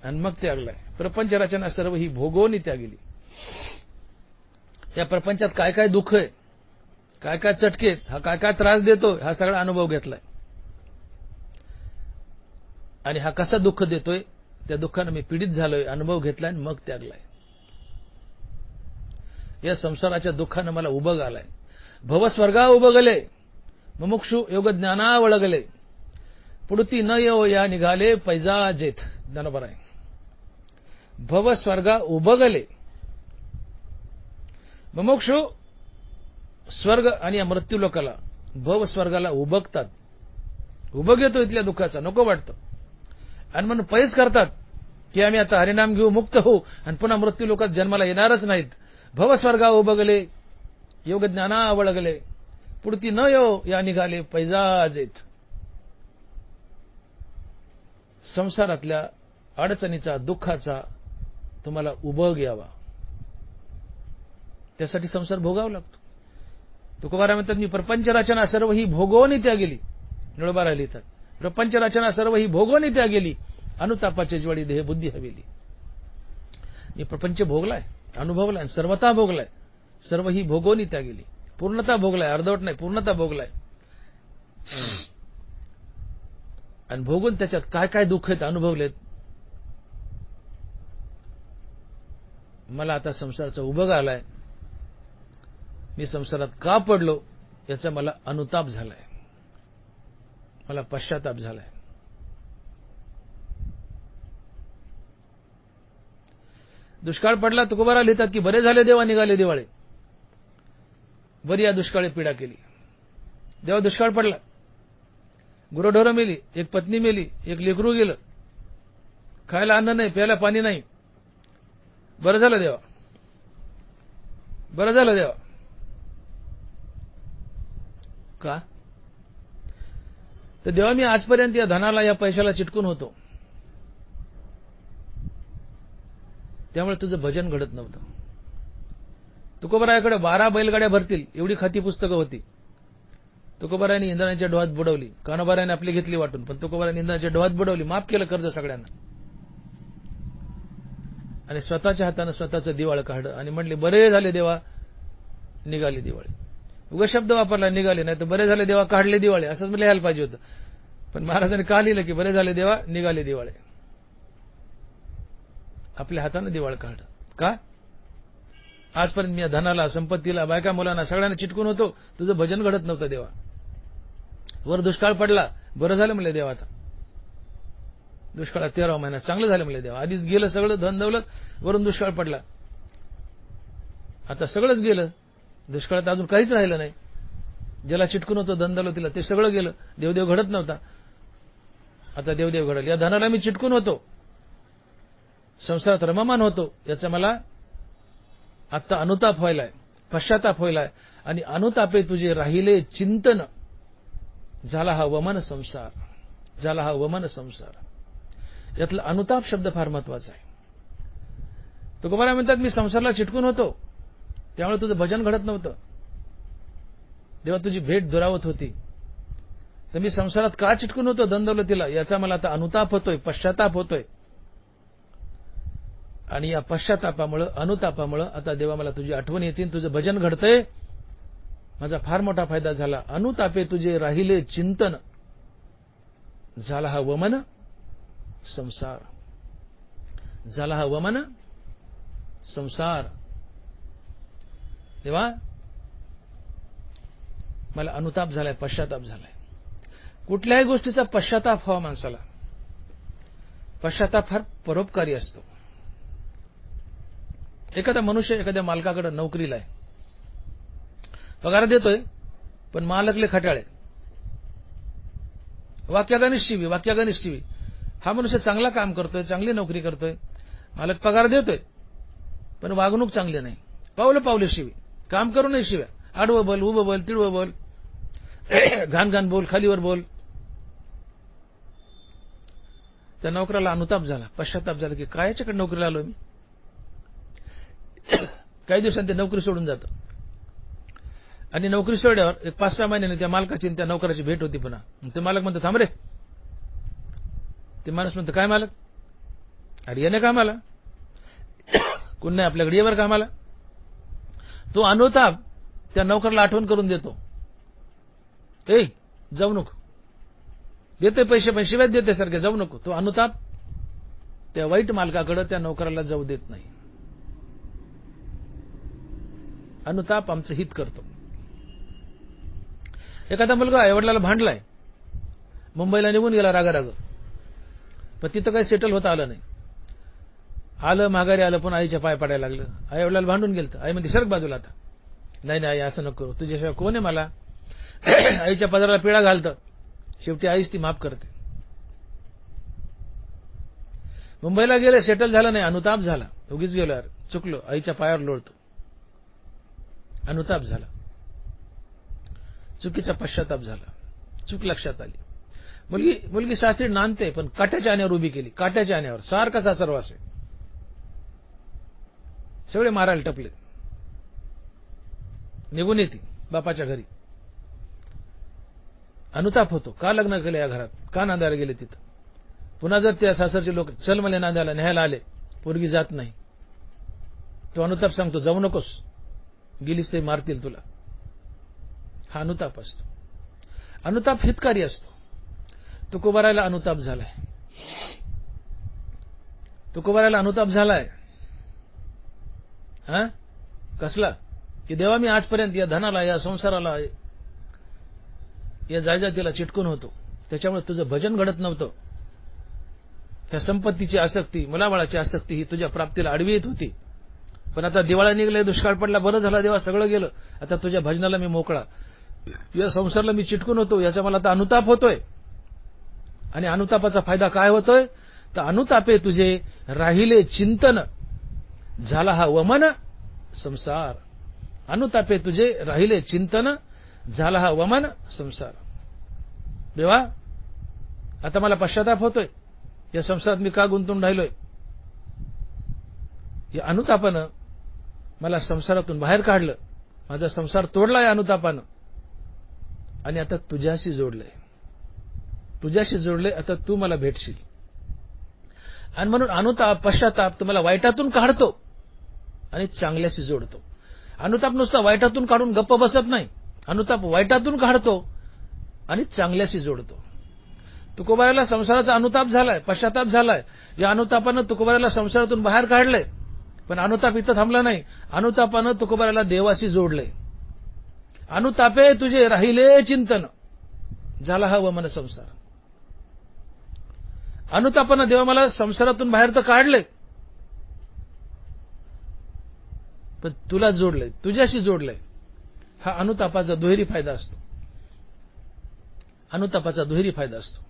आणि मग त्यागलाय. प्रपंच रचना सर्व ही भोगोनी त्या गेली. या प्रपंचात काय काय दुःख आहे, काय काय चटकेत, हा काय काय त्रास देतोय, हा सगळा अनुभव घेतलाय. आणि हा कसा दुःख देतोय, त्या दुःखानं मी पीडित झालोय, अनुभव घेतलाय आणि मग त्यागलाय. या संसाराच्या दुःखानं मला उभं आलाय. भवस्वर्गा उभं गले, मुमुक्षु योग ज्ञाना वळगले, पुढती न येव या निघाले पैजा जेथ. बरोबर आहे. भवस्वर्गा उभं गले, मुमुक्षु स्वर्ग आणि या मृत्यू लोकाला भव स्वर्गाला उबगतात. उभं घेतो इथल्या दुःखाचा, नको वाटतं. आणि म्हणून पैज करतात की आम्ही आता हरिनाम घेऊ, मुक्त होऊ आणि पुन्हा मृत्यू लोकात जन्माला येणारच नाहीत. भवस्वर्गा उबगले, योग ज्ञाना वळगले, पुढती न येव या निघाले पैजाजेत. संसारातल्या अडचणीचा, दुःखाचा तुम्हाला उभं घ्यावा, त्यासाठी संसार भोगावा लागतो. तुकोबारा म्हणतात मी प्रपंच रचना सर्व ही भोगोनी त्या गेली. निळोबारा लिहितात प्रपंच रचना सर्व ही भोगोनी त्या गेली, अनुतापाचे ज्वाळी देह बुद्धी हवेली. मी प्रपंच भोगलाय, अनुभवलाय, सर्वता भोगलाय. सर्व ही भोगोनी त्या गेली. पूर्णता भोगलाय, अर्धवट नाही, पूर्णता भोगलाय. आणि भोगून त्याच्यात काय काय दुःख आहेत अनुभवलेत. मला आता संसाराचा उभं आलाय. मी संसारात का पडलो याचा मला अनुताप झालाय, मला पश्चाताप झालाय. दुष्काळ पडला, तुकोबारा लिहितात की बरे झाले देवा निघाले दिवाळे. बरी या दुष्काळी पीडा केली. देवा दुष्काळ पडला, गुरंढोरं मेली, एक पत्नी मेली, एक लेकरू गेलं, खायला अन्न नाही, प्यायला पाणी नाही. बरं झालं देवा, बरं झालं देवा. का? तर देवा मी आजपर्यंत या धनाला, या पैशाला चिटकून होतो, त्यामुळे तुझं भजन घडत नव्हतं. तुकोबारायाकडे 12 बैलगाड्या भरतील एवढी खाती पुस्तकं होती. तुकोबारायांनी इंधनाच्या डोहात बुडवली. कान्होबारायाने आपली घेतली वाटून, पण तुकोबारायांनी इंधनाच्या डोहात बुडवली. माफ केलं कर्ज सगळ्यांना आणि स्वतःच्या हाताने स्वतःचं दिवाळ काढलं आणि म्हणले बरे झाले देवा निघाले दिवाळी. उगा शब्द वापरला निघाले, नाही तर बरे झाले देवा काढले दिवाळे असंच लिहायला पाहिजे होतं. पण महाराजांनी का लिहिलं की बरे झाले देवा निघाले दिवाळे. आपल्या हाताने दिवाळ काढलं. का? आजपर्यंत मी या धनाला, संपत्तीला, बायका मुलांना सगळ्यांना चिटकून होतो, तुझं भजन घडत नव्हतं देवा. वर दुष्काळ पडला, बरं झालं म्हणले देवा. आता दुष्काळात 13 महिन्यात चांगलं झालं म्हणले देवा. आधीच गेलं सगळं धन दौलत, वरून दुष्काळ पडला, आता सगळंच गेलं. दुष्काळात अजून काहीच राहिलं नाही. ज्याला चिटकून होतं धन दौलतीला ते सगळं गेलं. देवदेव घडत नव्हता, आता देवदेव घडल. या धनाला मी चिटकून होतो, संसारात रममान होतो, याचा मला आता अनुताप व्हायलाय, पश्चाताप व्हायलाय. आणि अनुतापे तुझे राहिले चिंतन, झाला हा वमन संसार, झाला हा वमन संसार. यातला अनुताप शब्द फार महत्वाचा आहे. तुकोबारा म्हणतात मी संसाराला चिटकून होतो, त्यामुळे तुझं भजन घडत नव्हतं. देवा तुझी भेट दुरावत होती, तर मी संसारात का चिटकून होतो धनदौलतीला, याचा मला आता अनुताप होतोय, पश्चाताप होतोय. आणि या पश्चातापामुळं, अनुतापामुळं आता देवा मला तुझी आठवण येते, तुझं भजन घडतंय, माझा फार मोठा फायदा झाला. अनुतापे तुझे राहिले चिंतन, झाला हा वमन संसार, झाला हा वमन संसार. देवा मला अनुताप झालाय, पश्चाताप झालाय. कुठल्याही गोष्टीचा पश्चाताप व्हावा माणसाला. पश्चाताप फार परोपकारी असतो. एखादा मनुष्य एखाद्या मालकाकडे नोकरीला आहे, पगार देतोय, पण मालकले खटाळे, वाक्यागणित शिवी. हा मनुष्य चांगला काम करतोय, चांगली नोकरी करतोय, मालक पगार देतोय, पण वागणूक चांगली नाही. पावलं शिवी, काम करू नये शिव्या, आडवं बोल, उभं बोल, तिडवं बोल, घाण बोल, खालीवर बोल. त्या नोकराला अनुताप झाला, पश्चाताप झाला की काय याच्याकडे नोकरीला आलो मी, काही दिवसांनी ते नोकरी सोडून जातं आणि नोकरी सोडल्यावर एक 5-6 महिन्याने त्या मालकाची आणि त्या नोकराची भेट होती पुन्हा. ते मालक म्हणतो थांब रे. ते माणूस म्हणतो काय मालक? अरे येणे कामाला, कोण नाही आपल्याकडे, येवर कामाला. तो अनुताप त्या नोकराला आठवण करून देतो, ए जाऊ नको, देते पैसे पण शिवाय देते सारखे, जाऊ नको. तो अनुताप त्या वाईट मालकाकडे त्या नोकराला जाऊ देत नाही. अनुताप आमचं हित करतो. एखादा मुलगा आईवडिलाला भांडलाय, मुंबईला निघून गेला रागाराग, पण तिथं काही सेटल होता आलं नाही. आलं माघारी आलं, पण आईच्या पाय पडायला लागलं. आईवडिलाला भांडून गेलं. आई म्हणते सरक बाजूला आता. नाही नाही असं नको करू, तुझ्याशिवाय कोण आहे मला. आईच्या पदराला पिळा घालतं. शेवटी आईच ती माफ करते. मुंबईला गेले, सेटल झालं नाही, अनुताप झाला. उगीच गेलो यार, चुकलो, आईच्या पायावर लोळतो. अनुताप झाला, चुकीचा पश्चाताप झाला, चूक लक्षात आली. मुलगी सासरी नांदते, पण काट्याच्या आण्यावर उभी केली, काट्याच्या आण्यावर. सारखा सासरवास आहे, सगळे मारायला टपले. निघून येते बापाच्या घरी. अनुताप होतो, का लग्न केलं या घरात, का नांदायला गेले तिथं. पुन्हा जर त्या सासरचे लोक चल मला नांदायला न्यायला आले, पोरगी जात नाही, तो अनुताप सांगतो जाऊ नकोस, गेलीस ते मारतील तुला. हा अनुताप असतो. अनुताप हितकारी असतो. तुकोबारायला अनुताप झालाय. तुकोबारायला अनुताप झालाय. हा कसला की देवा मी आजपर्यंत या धनाला, या संसाराला, या जायजातीला चिटकून होतो, त्याच्यामुळे तुझं भजन घडत नव्हतं. त्या संपत्तीची आसक्ती, मुलाबाळाची आसक्ती ही तुझ्या प्राप्तीला आडवी येत होती. पण आता दिवाळा निघले, दुष्काळ पडला, बरं झालं देवा, सगळं गेलं, आता तुझ्या भजनाला मी मोकळा. या संसाराला मी चिटकून होतो, याचा मला आता अनुताप होतोय. आणि अनुतापाचा फायदा काय होतोय, तर अनुतापे तुझे राहिले चिंतन, झाला हा वमन संसार. अनुतापे तुझे राहिले चिंतन, झाला हा वमन संसार. देवा आता मला पश्चाताप होतोय, या संसारात मी का गुंतून राहिलोय. या अनुतापानं मला संसारातून बाहेर काढलं, माझा संसार तोडला या अनुतापानं, आणि आता तुझ्याशी जोडलंय, तुझ्याशी जोडले, आता तू मला भेटशील. आणि म्हणून अनुताप, पश्चाताप तुम्हाला वाईटातून काढतो आणि चांगल्याशी जोडतो. अनुताप नुसता वाईटातून काढून गप्प बसत नाही, अनुताप वाईटातून काढतो आणि चांगल्याशी जोडतो. तुकोबाराला संसाराचा अनुताप झालाय, पश्चाताप झालाय. या अनुतापानं तुकोबाराला संसारातून बाहेर काढलंय, पण अनुताप इथं थांबला नाही. अनुतापानं तुकोबाराला देवाशी जोडलंय. अनुतापे तुझे राहिले चिंतन, झाला हा वमन संसार. अनुतापानं देवा मला संसारातून बाहेर तर काढले, पण तुला जोडलंय, तुझ्याशी जोडलंय. हा अनुतापाचा दुहेरी फायदा असतो. अनुतापाचा दुहेरी फायदा असतो.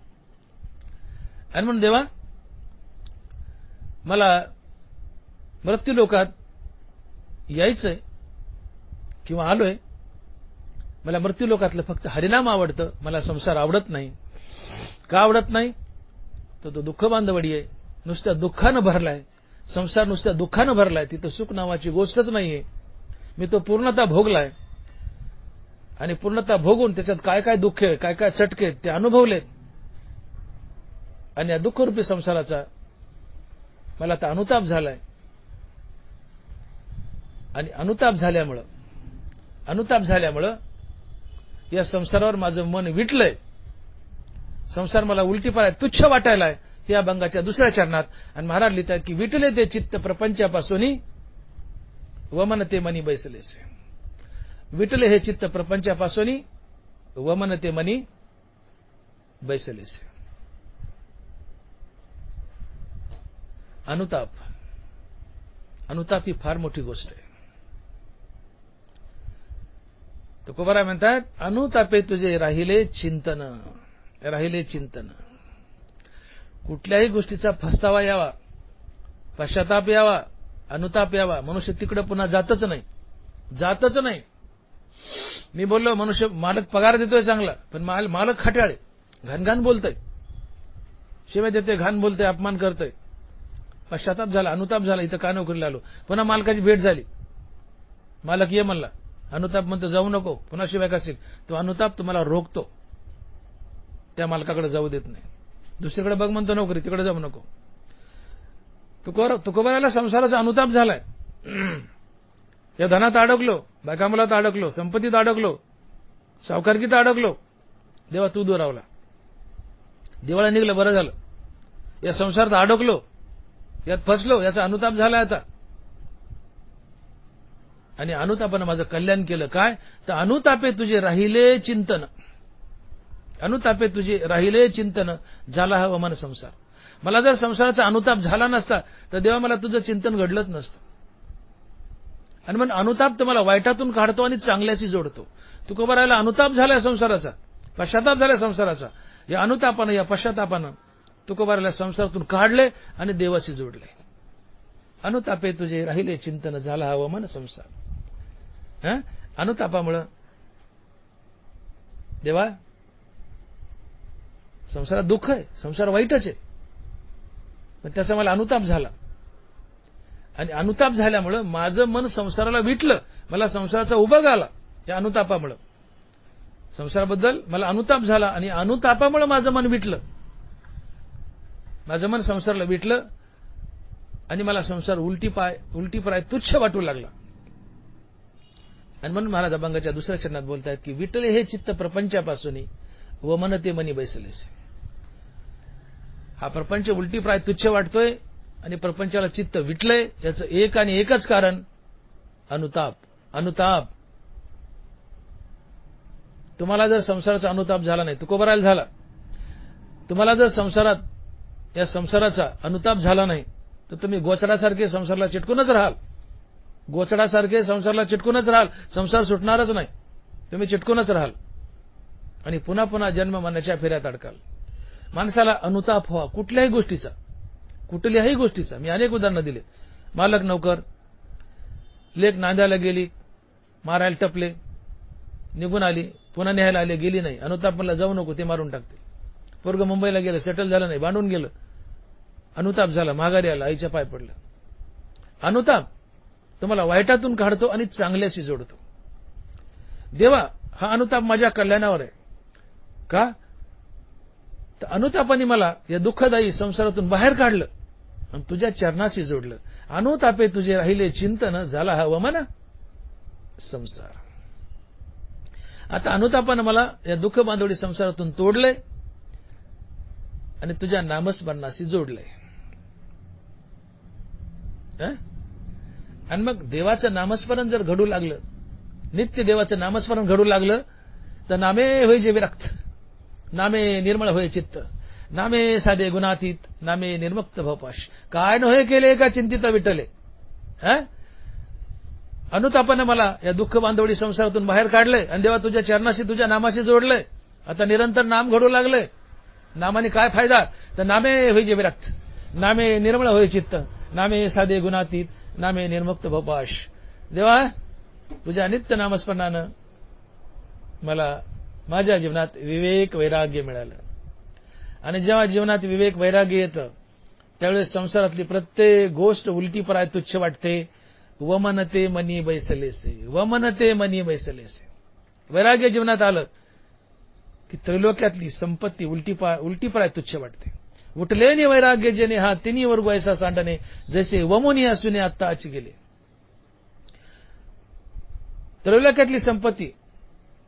आणि म्हणून देवा मला मृत्यू लोकात यायचंय किंवा आलोय, मला मृत्यू लोकातलं फक्त हरिनाम आवडतं, मला संसार आवडत नाही. का आवडत नाही, तर तो दुःख बांधवडी आहे, नुसत्या दुःखानं भरलाय. संसार नुसत्या दुःखानं भरलाय, तिथं सुख नावाची गोष्टच नाहीये. मी तो पूर्णता भोगलाय, आणि पूर्णता भोगून त्याच्यात काय काय दुःख आहे, काय काय चटके ते अनुभवलेत. आणि या दुःखरूपी संसाराचा मला आता अनुताप झालाय. आणि अनुताप झाल्यामुळं या संसारावर माझं मन विटलंय. संसार मला उलटी पाय तुच्छ वाटायलाय. या अभंगाच्या दुसऱ्या चरणात आणि महाराज लिहितात की विटले ते चित्त प्रपंचापासून वमन ते मनी बैसलेसे. विटले हे चित्त प्रपंचापासून वमन ते मनी बैसलेसे. अनुताप ही फार मोठी गोष्ट आहे. तुकोबाराय म्हणतात अनुतापे तुझे राहिले चिंतन, राहिले चिंतन. कुठल्याही गोष्टीचा पस्तावा यावा, पश्चाताप यावा, अनुताप यावा, मनुष्य तिकडे पुन्हा जातच नाही. मी बोललो मनुष्य मालक पगार देतोय चांगला, पण मालक खट्याळे, घाणघाण बोलतोय, शिवाय देतोय, घाण बोलतोय, अपमान करतोय. पश्चाताप झाला, अनुताप झाला, इथं का नोकरीला आलो. पुन्हा मालकाची भेट झाली, मालक ये म्हणला, अनुताप म्हणतो जाऊ नको, पुन्हा शिवाय काशील. तो अनुताप तुम्हाला रोखतो, त्या मालकाकडे जाऊ देत नाही. दुसरीकडे बघ म्हणतो नोकरी, तिकडे जाऊ नको. तुकोबाराला संसाराचा अनुताप झालाय. या धनात अडकलो, बायकामुलात अडकलो, संपत्तीत अडकलो, सावकारकीत अडकलो. देवा तू दुरावला, दिवाळा निघलं, बरं झालं. या संसारात अडकलो, यात फसलो, याचा अनुताप झाला आता. आणि अनुतापानं माझं कल्याण केलं. काय तर अनुतापे तुझे राहिले चिंतन, अनुतापे तुझे राहिले चिंतन, झाला हा वमन संसार. मला जर संसाराचा अनुताप झाला नसता तर देवा मला तुझं चिंतन घडलंच नसतं. आणि मग अनुताप तुम्हाला वाईटातून काढतो आणि चांगल्याशी जोडतो. तुकोबारायला अनुताप झालाय संसाराचा, पश्चाताप झालाय संसाराचा. या अनुतापानं, या पश्चातापानं तुकोबारायला संसारातून काढले आणि देवाशी जोडले. अनुतापे तुझे राहिले चिंतन, झाला हा वमन संसार. अनुतापामुळं देवा संसारात दुःख आहे, संसार वाईटच आहे, पण त्याचा मला अनुताप झाला. आणि अनुताप झाल्यामुळं माझं मन संसाराला विटलं, मला संसाराचा उभं आला. त्या अनुतापामुळं संसाराबद्दल मला अनुताप झाला आणि अनुतापामुळं माझं मन विटलं, माझं मन संसाराला विटलं आणि मला संसार उलटीप्राय तुच्छ वाटू लागला. आणि म्हणून महाराज अभंगाच्या दुसऱ्या चरणात बोलतायत की विटले हे चित्त प्रपंचापासून व मन ते मनी बैसलेसे. हा प्रपंच उलटीप्राय तुच्छ वाटतोय आणि प्रपंचाला चित्त विटलंय, याचं एक आणि एकच कारण अनुताप. अनुताप. तुम्हाला जर संसाराचा अनुताप झाला नाही, तुकोबारायला झाला, तुम्हाला जर संसारात या संसाराचा अनुताप झाला नाही तर तुम्ही गोचडासारखे संसाराला चिटकूनच राहाल. गोचडासारखे संसाराला चिटकूनच राहाल, संसार सुटणारच नाही, तुम्ही चिटकूनच राहाल आणि पुन्हा पुन्हा जन्म मरणाच्या फेऱ्यात अडकाल. माणसाला अनुताप व्हावा कुठल्याही गोष्टीचा, कुठल्याही गोष्टीचा. मी अनेक उदाहरणं दिले. मालक नौकर, लेक नांद्याला गेली, मारायला टपले, निघून आली, पुन्हा न्यायला आले, गेली नाही. अनुताप म्हणला जाऊ नको, ते मारून टाकते. पोरगं मुंबईला गेलं, सेटल झालं नाही, भांडून गेलं, अनुताप झाला, माघारी आला, आईच्या पाय पडलं. अनुताप तुम्हाला वाईटातून काढतो आणि चांगल्याशी जोडतो. देवा हा अनुताप माझ्या कल्याणावर आहे का, तर अनुतापाने मला या दुःखदायी संसारातून बाहेर काढलं आणि तुझ्या चरणाशी जोडलं. अनुतापे तुझे राहिले चिंतन, झाला हा वमन संसार. आता अनुतापानं मला या दुःख बांधवडी संसारातून तोडलंय आणि तुझ्या नामस्मरणाशी जोडलंय. आणि मग देवाचं नामस्मरण जर घडू लागलं, नित्य देवाचं नामस्मरण घडू लागलं तर नामे होय जे विरक्त, नामे निर्मळ होय चित्त, नामे साधे गुणातीत, नामे निर्मुक्त भवपाश. काय नव्हे केले का चिंतित विठ्ठले. अनुतापानं मला या दुःख बांधवडी संसारातून बाहेर काढलंय आणि देवा तुझ्या चरणाशी, तुझ्या नामाशी जोडलंय. आता निरंतर नाम घडू लागलंय. नामाने काय फायदा, तर नामे होय जे विरक्त, नामे निर्मळ होय चित्त, नामे साधे गुणातीत, नामे निर्मुक्त भवपाश. देवा तुझ्या नित्य नामस्मरणानं मला माझ्या जीवनात विवेक वैराग्य मिळालं. आणि जेव्हा जीवनात विवेक वैराग्य येतं त्यावेळेस संसारातली प्रत्येक गोष्ट उलटीपराय तुच्छ वाटते. वमनते मनी बैसलेसे, वमनते मनी बैसलेसे. वैराग्य जीवनात आलं की त्रैलोक्यातली संपत्ती उलटीपराय तुच्छ वाटते. उठले वैराग्य जेने हा तिन्ही वर्ग ऐसा सांडणे, जैसे वमुनी असूने आत्ता आची गेले. त्रैलोक्यातली संपत्ती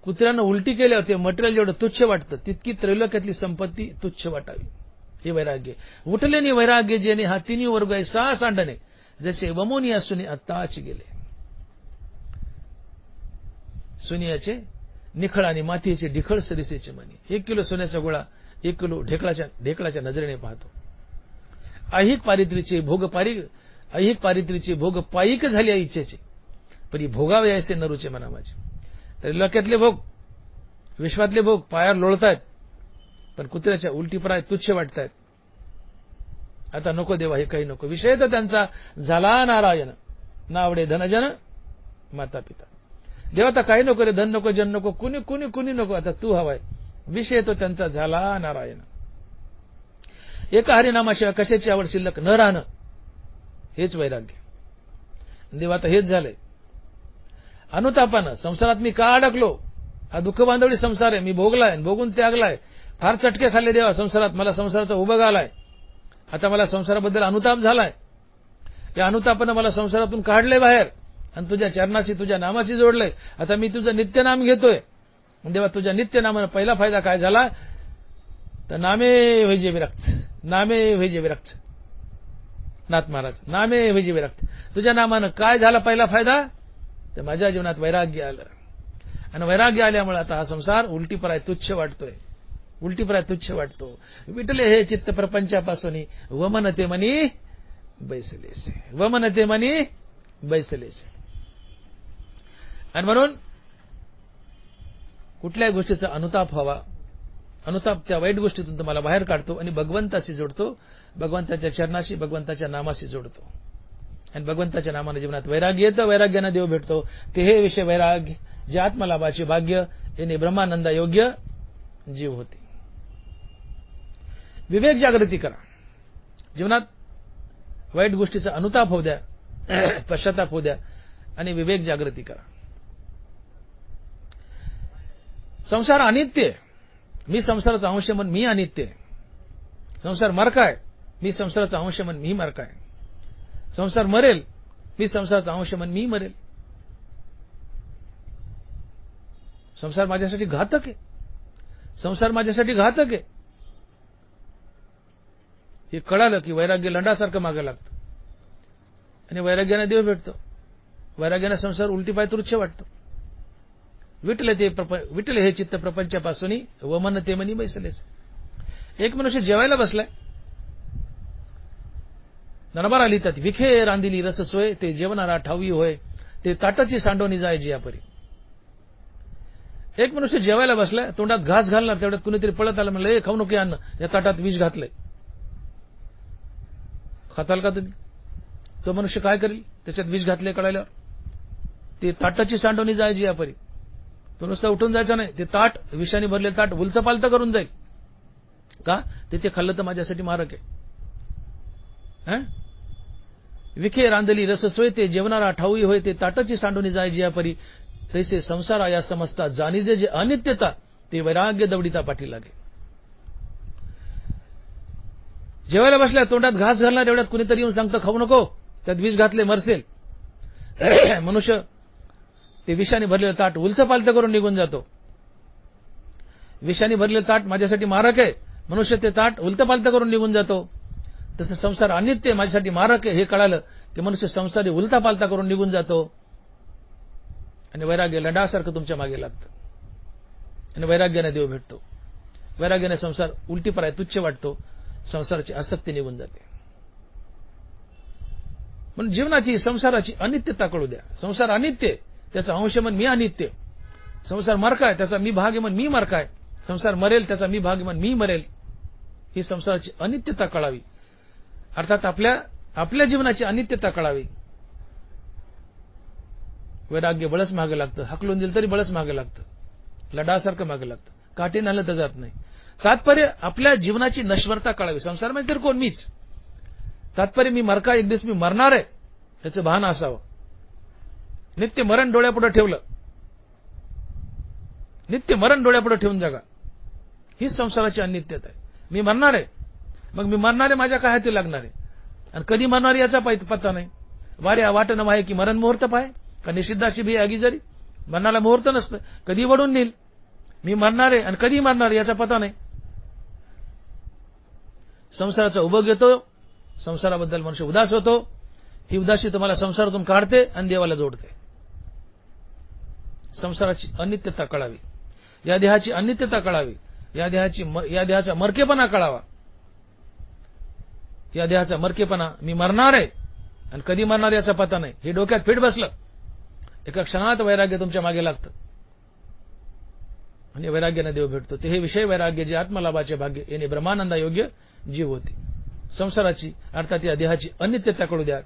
कुत्र्यानं उलटी केल्यावर ते मटेरियल जेवढं तुच्छ वाटतं तितकी त्रैलोक्यातली संपत्ती तुच्छ वाटावी, हे वैराग्य. उठले वैराग्य जेने हा तिन्ही वर्ग ऐसा सांडणे, जसे वमुनी असूने आत्ता आची गेले. सोनियाचे निखळ आणि मातीचे ढिखळ सरिसेचे मनी. 1 किलो सोन्याचा गोळा 1 किलो ढेकळाच्या नजरेने पाहतो. ऐहिक पारित्रीचे भोग पायिक झाल्या इच्छेचे, पण भोगावे ऐसे नरूचे मना माझे. लोक्यातले भोग, विश्वातले भोग पायावर लोळतायत, पण कुत्र्याच्या उलटीपराय तुच्छ वाटतायत. आता नको देवा, हे काही नको. विषय तर त्यांचा झाला नारायण, ना आवडे धनजन माता पिता. देवा आता काही नको रे, धन नको, जन नको, कुणी नको, आता तू हवाय. विषय तो त्यांचा झाला नारायण. एका हरिनामाशिवाय कशाची आवड शिल्लक न राहणं हेच वैराग्य. देव आता हेच झालंय. अनुतापानं संसारात मी का अडकलो, हा दुःख बांधवडी संसार आहे, मी भोगलाय, भोगून त्यागलाय, फार चटके खाल्ले देवा संसारात, मला संसाराचा उभं आलाय, आता मला संसाराबद्दल अनुताप झालाय, या अनुतापानं मला संसारातून काढले बाहेर आणि तुझ्या चरणाशी तुझ्या नामाशी जोडलंय, आता मी तुझं नित्य नाम घेतोय. देवा तुझ्या नित्य नामानं पहिला फायदा काय झाला तर नामे वैजे विरक्त, नामे वैजे विरक्त. नाथ महाराज नामे वैजे विरक्त, तुझ्या नामानं काय झाला पहिला फायदा तर माझ्या जीवनात वैराग्य आलं. आणि वैराग्य आल्यामुळे आता हा संसार उलटीपराय तुच्छ वाटतोय, उलटीपराय तुच्छ वाटतो. विटले हे चित्त प्रपंचापासून वमनते मनी बैसलेसे, वमनते मनी बैसलेसे. आणि म्हणून कुठल्याही गोष्टीचा अनुताप व्हावा, अनुताप त्या वाईट गोष्टीतून तुम्हाला बाहेर काढतो आणि भगवंताशी जोडतो, भगवंताच्या चरणाशी भगवंताच्या नामाशी जोडतो. आणि भगवंताच्या नामाने जीवनात वैराग्य येतं, वैराग्यानं देव भेटतो. ते हे विषय वैराग्य जे आत्मलाभाचे भाग्य याने ब्रह्मानंदा योग्य जीव होते. विवेक जागृती करा. जीवनात वाईट गोष्टीचा अनुताप होऊ द्या, पश्चाताप होऊ द्या आणि विवेक जागृती करा. संसार अनित्य, मी संसाराचा अंश म्हणून मी अनित्य. संसार मरकाय, मी संसाराचा अंश म्हणून मी मरकाय. संसार मरेल, मी संसाराचा अंश म्हणून मी मरेल. संसार माझ्यासाठी घातक आहे, संसार माझ्यासाठी घातक आहे. हे कळालं की वैराग्य लंडासारखं मागे लागतं आणि वैराग्याने देव भेटतो. वैराग्याने संसार उलटीपाय तुच्छ वाटतो. विटले हे चित्त प्रपंचापासून वमन ते मनी बैसलेस. एक मनुष्य जेवायला बसलाय, नरबारा लिहितात विखे रांदिली रस सोय, ते जेवणारा ठावी होय, ते ताटाची सांडोनी जाय जियापरी. एक मनुष्य जेवायला बसलाय, तोंडात घास घालणार, तेवढ्यात कुणीतरी पळत आलं, म्हणलं खाऊ नको अन्न, या ताटात विष घातलंय, खाताल का तुम्ही? तो मनुष्य काय करेल? त्याच्यात विष घातले कळाल्यावर ते ताटाची सांडोनी जाय जियापरी. तो नुसता उठून जायचा नाही, ते ताट विषाने भरलेलं ताट उलतं पालतं करून जाईल. का? ते खाल्लं तर माझ्यासाठी मारक आहे. विखे रांधली रस सोय, ते जेवणारा ठाऊई होय, ते ताटाची सांडोनी जाय जियापरी. तैसे संसारा या समजता जाणीजे जे अनित्यता, ते वैराग्य दवडिता पाठी लागे. जेवायला बसल्या, तोंडात घास घालणार, एवढ्यात कुणीतरी येऊन सांगतं खाऊ नको, त्यात विष घातले मरसेल. मनुष्य ते विषाने भरलेलं ताट उलचं पालतं करून निघून जातो. विषाने भरलेलं ताट माझ्यासाठी मारक आहे, मनुष्य ते ताट उलतं पालतं करून निघून जातो. तसं संसार अनित्य माझ्यासाठी मारक आहे हे कळालं की मनुष्य संसारी उलता पालता करून निघून जातो आणि वैराग्य लंडासारखं तुमच्या मागे लागतं आणि वैराग्याने देव भेटतो. वैराग्याने संसार उलटीपराय तुच्छ वाटतो, संसाराची आसक्ती निघून जाते. म्हणून जीवनाची संसाराची अनित्यता कळू द्या. संसार अनित्य, त्याचा अंश म्हण मी अनित्य. संसार मरकाय, त्याचा मी भाग म्हण मी मरकाय. संसार मरेल, त्याचा मी भाग म्हण मी मरेल. ही संसाराची अनित्यता कळावी, अर्थात आपल्या जीवनाची अनित्यता कळावी. वैराग्य बळच मागे लागतं, हकलून दिलं तरी बळच मागे लागतं, लडासारखं मागे लागतं, काठीने आलं तर जात नाही. तात्पर्य आपल्या जीवनाची नश्वरता कळावी. संसार म्हणजे तर कोण? मीच. तात्पर्य मी मरका, एक दिवस मी मरणार आहे याचं भान असावं. नित्य मरण डोळ्यापुढे ठेवलं, नित्य मरण डोळ्यापुढे ठेवून जगा. ही संसाराची अनित्यता आहे. मी मरणार आहे, मग मी मरणारे माझ्या काय हाती लागणार आहे आणि कधी मरणार याचा पत्ता नाही. वाऱ्या वाटणं वाहे की मरण मुहूर्त पाहे, का निषिद्धाची भी आगी जरी. मरणाला मुहूर्त नसतं, कधी वडून नेईल. मी मरणार आहे आणि कधी मरणार याचा पत्ता नाही. संसाराचा उभं घेतो, संसाराबद्दल मनुष्य उदास होतो. ही उदासी तुम्हाला संसारातून काढते आणि देवाला जोडते. संसाराची अनित्यता कळावी, या देहाची अनित्यता कळावी, या देहाचा मरकेपणा कळावा. या देहाचा मरकेपणा, मी मरणार आहे आणि कधी मरणार याचा पत्ता नाही, हे डोक्यात फिट बसलं, एका क्षणात वैराग्य तुमच्या मागे लागतं आणि वैराग्याने देव भेटतो. ते हे विषय वैराग्य जे आत्मलाभाचे भाग्य याने ब्रह्मानंदा योग्य जीव होते. संसाराची अर्थात या देहाची अनित्यता कळू द्या.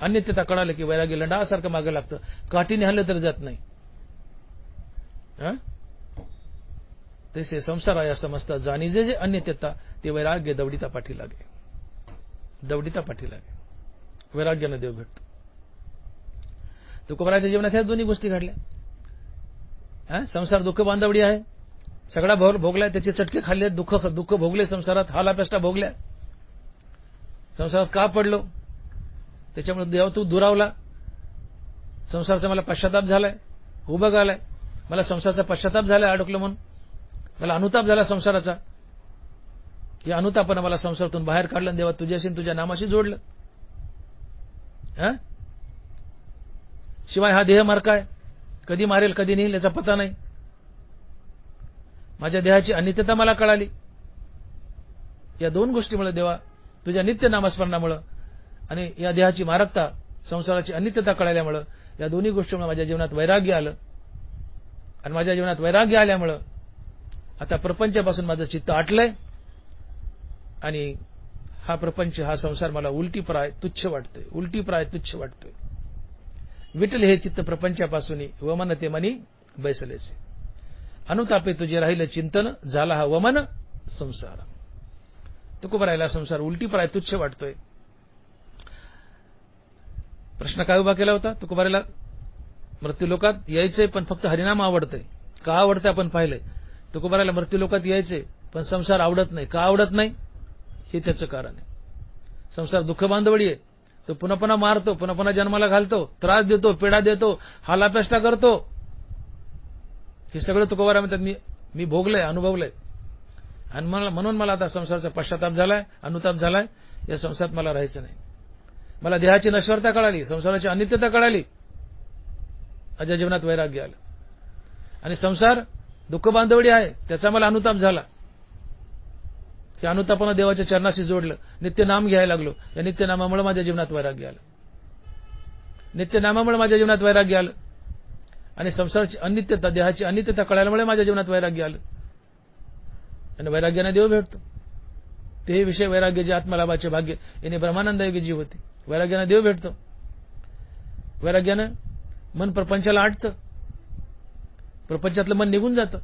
अनित्यता कळालं की वैराग्य लंडासारखं मागे लागतं, काठीने हल्लं तर जात नाही. तसे संसार या समजता जाणीजे जे अनित्यता, ते वैराग्य दवडिता पाठी लागे, दवडिता पाठी लागे. वैराग्यानं देव भेटतो. तुकोबाराच्या जीवनात ह्या दोन्ही गोष्टी घडल्या. संसार दुःख बांधवडी आहे, सगळा भोगलाय, त्याचे चटके खाल्ले, दुःख भोगले, संसारात हालापेष्टा भोगल्या. संसारात का पडलो, त्याच्यामुळे देव तू दुरावला. संसाराचा मला पश्चाताप झालाय, उभं आलाय, मला संसाराचा पश्चाताप झालाय, अडकलो म्हणून मला अनुताप झाला संसाराचा. या अनुतापानं मला संसारातून बाहेर काढलं, देवा तुझ्याशी तुझ्या नामाशी जोडलं. शिवाय हा देह मारकाय, कधी मारेल कधी नेईल याचा पता नाही. माझ्या देहाची अनित्यता मला कळाली. या दोन गोष्टीमुळे देवा, तुझ्या नित्य नामस्मरणामुळे आणि या देहाची मारकता, संसाराची अनित्यता कळाल्यामुळे, या दोन्ही गोष्टीमुळे माझ्या जीवनात वैराग्य आलं. आणि माझ्या जीवनात वैराग्य आल्यामुळे आता प्रपंचापासून माझं चित्त आटलंय आणि हा प्रपंच, हा संसार मला उलटीप्राय तुच्छ वाटतोय, उलटीप्राय तुच्छ वाटतोय. विठल हे चित्त प्रपंचापासून वमन ते मनी बैसलेसे, अनुतापे तुझे राहिले चिंतन, झाला हा वमन संसार. तुकोबारायला संसार उलटीप्राय तुच्छ वाटतोय. प्रश्न काय उभा केला होता तुकोबारायला? मृत्यूलोकात यायचंय पण फक्त हरिनाम आवडतंय. का आवडतंय आपण पाहिलंय. तुकोबारायला मृत्यूलोकात यायचंय पण संसार आवडत नाही. का आवडत नाही हे त्याचं कारण आहे. संसार दुःख बांधवडी आहे. तो पुन्हा पुन्हा मारतो, पुन्हा पुन्हा जन्माला घालतो, त्रास देतो, पीडा देतो, हालापेष्टा करतो. हे सगळं तुकोबारा म्हणतात मी भोगलंय, अनुभवलंय. आणि म्हणून मला आता संसाराचा पश्चाताप झालाय, अनुताप झालाय. या संसारात मला राहायचं नाही. मला देहाची नश्वरता कळाली, संसाराची अनित्यता कळाली, माझ्या जीवनात वैराग्य आलं. आणि संसार दुःख बांधवडी आहे, त्याचा मला अनुताप झाला. त्या अनुतापानं देवाच्या चरणाशी जोडलं, नित्य नाम घ्यायला लागलो. या नित्य नामामुळे माझ्या जीवनात वैराग्य आलं. नित्य नामामुळे माझ्या जीवनात वैराग्य आलं. आणि संसाराची अनित्यता, देहाची अनित्यता कळल्यामुळे माझ्या जीवनात वैराग्य आलं. आणि वैराग्याने देव भेटतो. ते विषय वैराग्य जे आत्मलाभाचे भाग्य, याने ब्रह्मानंदयोगी जीव होते. वैराग्याने देव भेटतो. वैराग्यानं मन प्रपंचाला आटतं, प्रपंचातलं मन निघून जातं,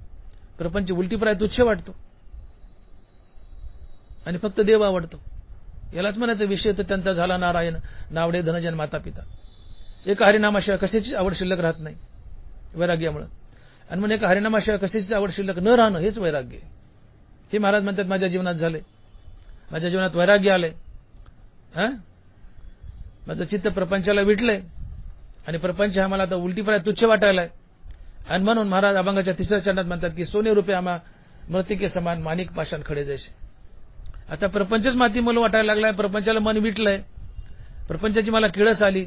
प्रपंच उलटीप्राय तुच्छ वाटतो आणि फक्त देव आवडतो. यालाच म्हणायचा विषय तर त्यांचा झाला नारायण, नावडे धनजन माता पिता. एका हरिनामाशिवाय कशाचीच आवड शिल्लक राहत नाही वैराग्यामुळे. आणि म्हणून एका हरिनामाशिवाय कशाचीच आवड शिल्लक न राहणं हेच वैराग्य. हे महाराज म्हणतात माझ्या जीवनात झाले, माझ्या जीवनात वैराग्य आले. माझं चित्त प्रपंचाला विटलंय आणि प्रपंच हा मला आता उलटीप्राय तुच्छ वाटायलाय. आणि म्हणून महाराज अभंगाच्या 3ऱ्या चरणात म्हणतात की सोने रुपये आम्हा मृतिके समान, माणिक पाषाण खडे जैसे. आता प्रपंचच माती मला वाटायला लागलाय, प्रपंचाला मन विटलंय, प्रपंचाची मला किळस आली.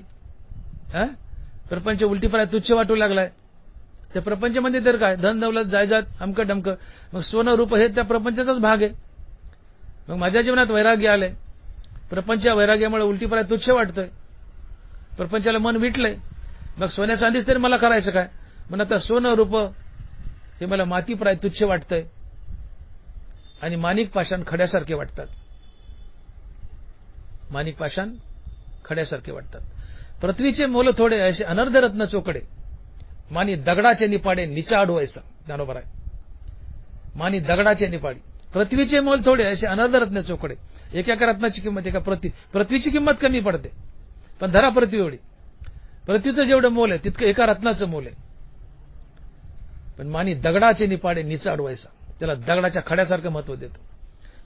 प्रपंच उलटीप्राय तुच्छ वाटू लागलाय. त्या प्रपंचामध्ये तर काय धन दौलत जायजात अमकं डमकं, मग सोनं रूप हे त्या प्रपंचाचाच भाग आहे. मग माझ्या जीवनात वैराग्य आलंय, प्रपंच वैराग्यामुळे उलटीप्राय तुच्छ वाटतोय, प्रपंचाला मन विटलंय. मग सोन्या चांदीच तरी मला करायचं काय. मग आता सोनं रूप हे मला मातीप्राय तुच्छ वाटतंय आणि माणिक पाषाण खड्यासारखे वाटतात. माणिक पाषाण खड्यासारखे वाटतात. पृथ्वीचे मोल थोडे असे अनर्ध रत्न चोकडे, मानी दगडाचे निपाडे निचा अडवायचा. ज्ञानोबा आहे. मानी दगडाचे निपाडी, पृथ्वीचे मोल थोडे असे अनर्ध रत्न चोकडे. एका रत्नाची किंमत एका पृथ्वीची किंमत कमी पडते, पण धरा पृथ्वी एवढी. पृथ्वीचं जेवढं मोल आहे तितकं एका रत्नाचं मोल आहे. पण मानी दगडाचे निपाडे निचा अडवायचा, त्याला दगडाच्या खड्यासारखं महत्व देतो.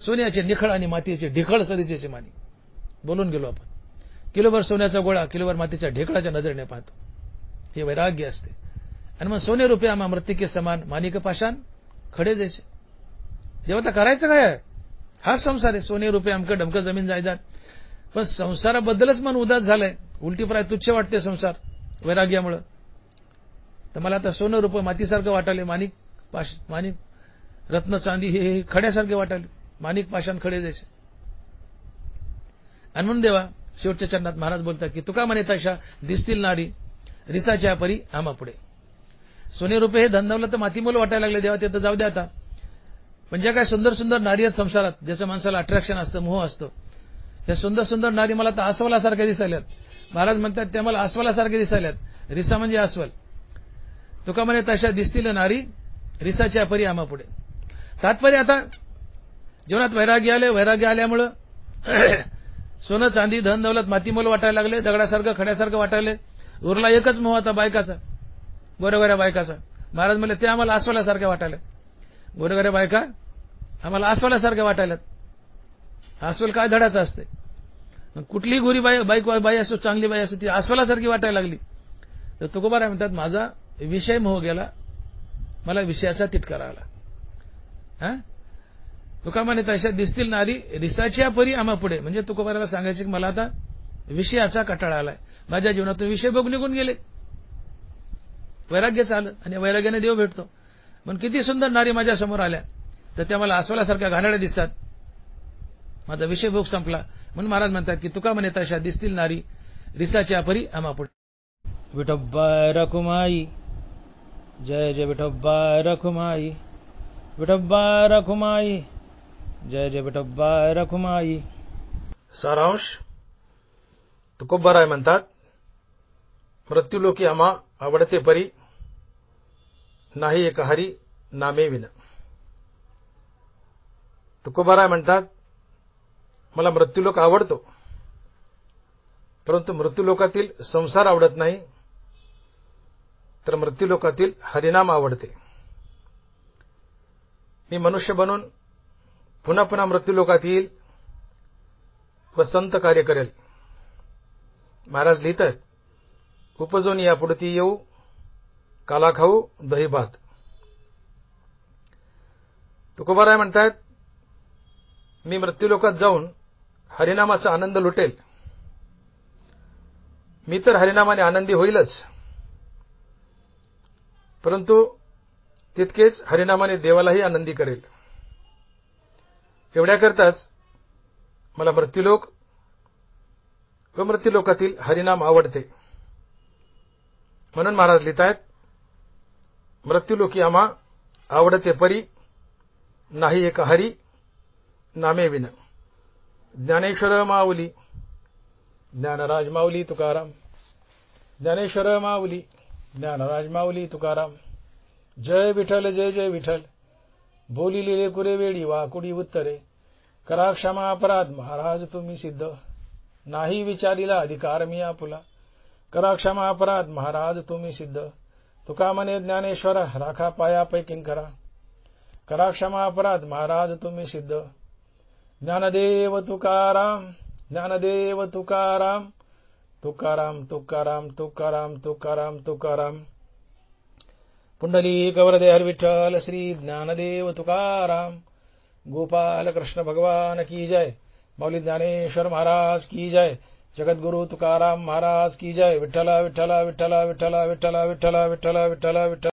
सोन्याचे निखळ आणि मातीचे ढिखळ सरीचे मानी. बोलून गेलो आपण. किलोभर सोन्याचा गोळा किलोभर मातीच्या ढेकळाच्या नजरेने पाहतो. हे वैराग्य असते. आणि मग सोने रुपये आम्हा मृतिके समान, माणिक पाषाण खडे जैसे. जेव्हा करायचं काय, हाच संसार आहे. सोने रुपये अमकं डमकं जमीन जायदाद. पण संसाराबद्दलच मन उदास झालंय, उलटीप्राय तुच्छ वाटते संसार वैराग्यामुळं. तर मला आता सोनं रुपये मातीसारखं वाटाले, माणिक रत्न चांदी हे खड्यासारखे वाटाले, माणिक पाषाण खडे जैसे. आणि म्हणून देवा शेवटच्या चरणात महाराज बोलतात की तुका म्हणे तशा दिसतील नारी रिसाच्या परी आम्हा पुढे. सोने रुपये हे धनदौलत तर मातीमोल वाटायला लागले देवा, ते तर जाऊ द्या आता. पण ज्या काय सुंदर सुंदर नारी आहेत संसारात, ज्याचं माणसाला अट्रॅक्शन असतं, मोह असतं, त्या सुंदर सुंदर नारी मला तर अस्वलासारख्या दिसायल्यात. महाराज म्हणतात त्या मला अस्वलासारखे दिसायल्यात. रिसा म्हणजे अस्वल. तुका म्हणे तशा दिसतील नारी रिसाच्या परी आम्हा पुढे. तात्पर्य आता जीवनात वैराग्य आले, वैराग्य आल्यामुळं सोनं चांदी धन दौलत मातीमोल वाटायला लागले, दगडासारखं खड्यासारखं वाटायले. उरला एकच मोह आता बायकाचा, गोऱ्या बायकाचा. महाराज म्हणले ते आम्हाला अस्वलासारख्या वाटायला. गोऱ्या बायका आम्हाला अस्वलासारख्या वाटायल्यात. अस्वल काय धडाचं असते. कुठलीही गोरी बाई असो, चांगली बाई असो, ती अस्वलासारखी वाटायला लागली. तर तुकोबाराय म्हणतात माझा विषय मोह गेला, मला विषयाचा तिटकारा आला. तुका म्हणे तशा दिसतील नारी रिसाच्या परी आम्हा पुढे. म्हणजे तुकोबाराला सांगायचे की मला आता विषयाचा कटाळा आलाय. माझ्या जीवनातून विषय बघ निघून गेले. वैराग्य आलं आणि वैराग्याने देव भेटतो. पण किती सुंदर नारी माझ्या समोर आल्या तर त्या मला अस्वलासारख्या घाणेरड्या दिसतात. माझा विषय भोग संपला. म्हणून महाराज म्हणतात की तुका म्हणे तशा दिसतील नारी रिसाच्या परी आम्हा पुढे. विठोबा रखुमाई, जय जय विठोबा रखुमाई, विठोबा रखुमाई, जय जय विठोबा रखुमाई. सारांश तुकोबाराय म्हणतात मृत्यूलोकी आम्हा आवडते परी नाही एक हरी नामे विन. तुकोबाराय म्हणतात मला मृत्यूलोक आवडतो, परंतु मृत्यूलोकातील संसार आवडत नाही, तर मृत्यूलोकातील हरिनाम आवडते. मी मनुष्य बनून पुन्हा पुन्हा मृत्यूलोकात येईल व संत कार्य करेल. महाराज लिहितात उपजून यापुढती येऊ काला खाऊ दही भात. तुकोबाराय म्हणतात मी मृत्यूलोकात जाऊन हरिनामाचा आनंद लुटेल. मी तर हरिनामाने आनंदी होईलच, परंतु तितकेच हरिनामाने देवालाही आनंदी करेल. एवढ्याकरताच मला मृत्यूलोक व मृत्यूलोकातील हरिनाम आवडते. म्हणून महाराज लिहितायत मृत्यूलोकी आम्हा आवडते परी नाही एक हरी नामे विन. ज्ञानेश्वर माऊली, ज्ञानराज माऊली तुकाराम, ज्ञानेश्वर माऊली, ज्ञानराज माऊली तुकाराम. जय विठ्ठल जय जय विठ्ठल. बोली लिहिले कुरे वेळी वाकुडी उत्तरे. करा क्षमा अपराध महाराज तुम्ही सिद्ध. नाही विचारिला अधिकार मी आपुला. करा क्षमा अपराध महाराज तुम्ही सिद्ध. तुका म्हणे ज्ञानेश्वर राखा पायापै किंकरा. करा क्षमा अपराध महाराज तुम्ही सिद्ध. ज्ञानदेव तुकाराम, ज्ञानदेव तुकाराम, तुकाराम तुकाराम तुकाराम तुकाराम तुकाराम. पुंडलिक वरदे हर विठ्ठल श्री ज्ञानदेव तुकाराम. गोपाल कृष्ण भगवान की जय. माऊली ज्ञानेश्वर महाराज की जय. जगद्गुरु तुकाराम महाराज की जय. विठ्ठला विठ्ठला विठ्ठला विठ्ठला विठ्ठला विठ्ठला विठ्ठला विठ्ठला विठ्ठला.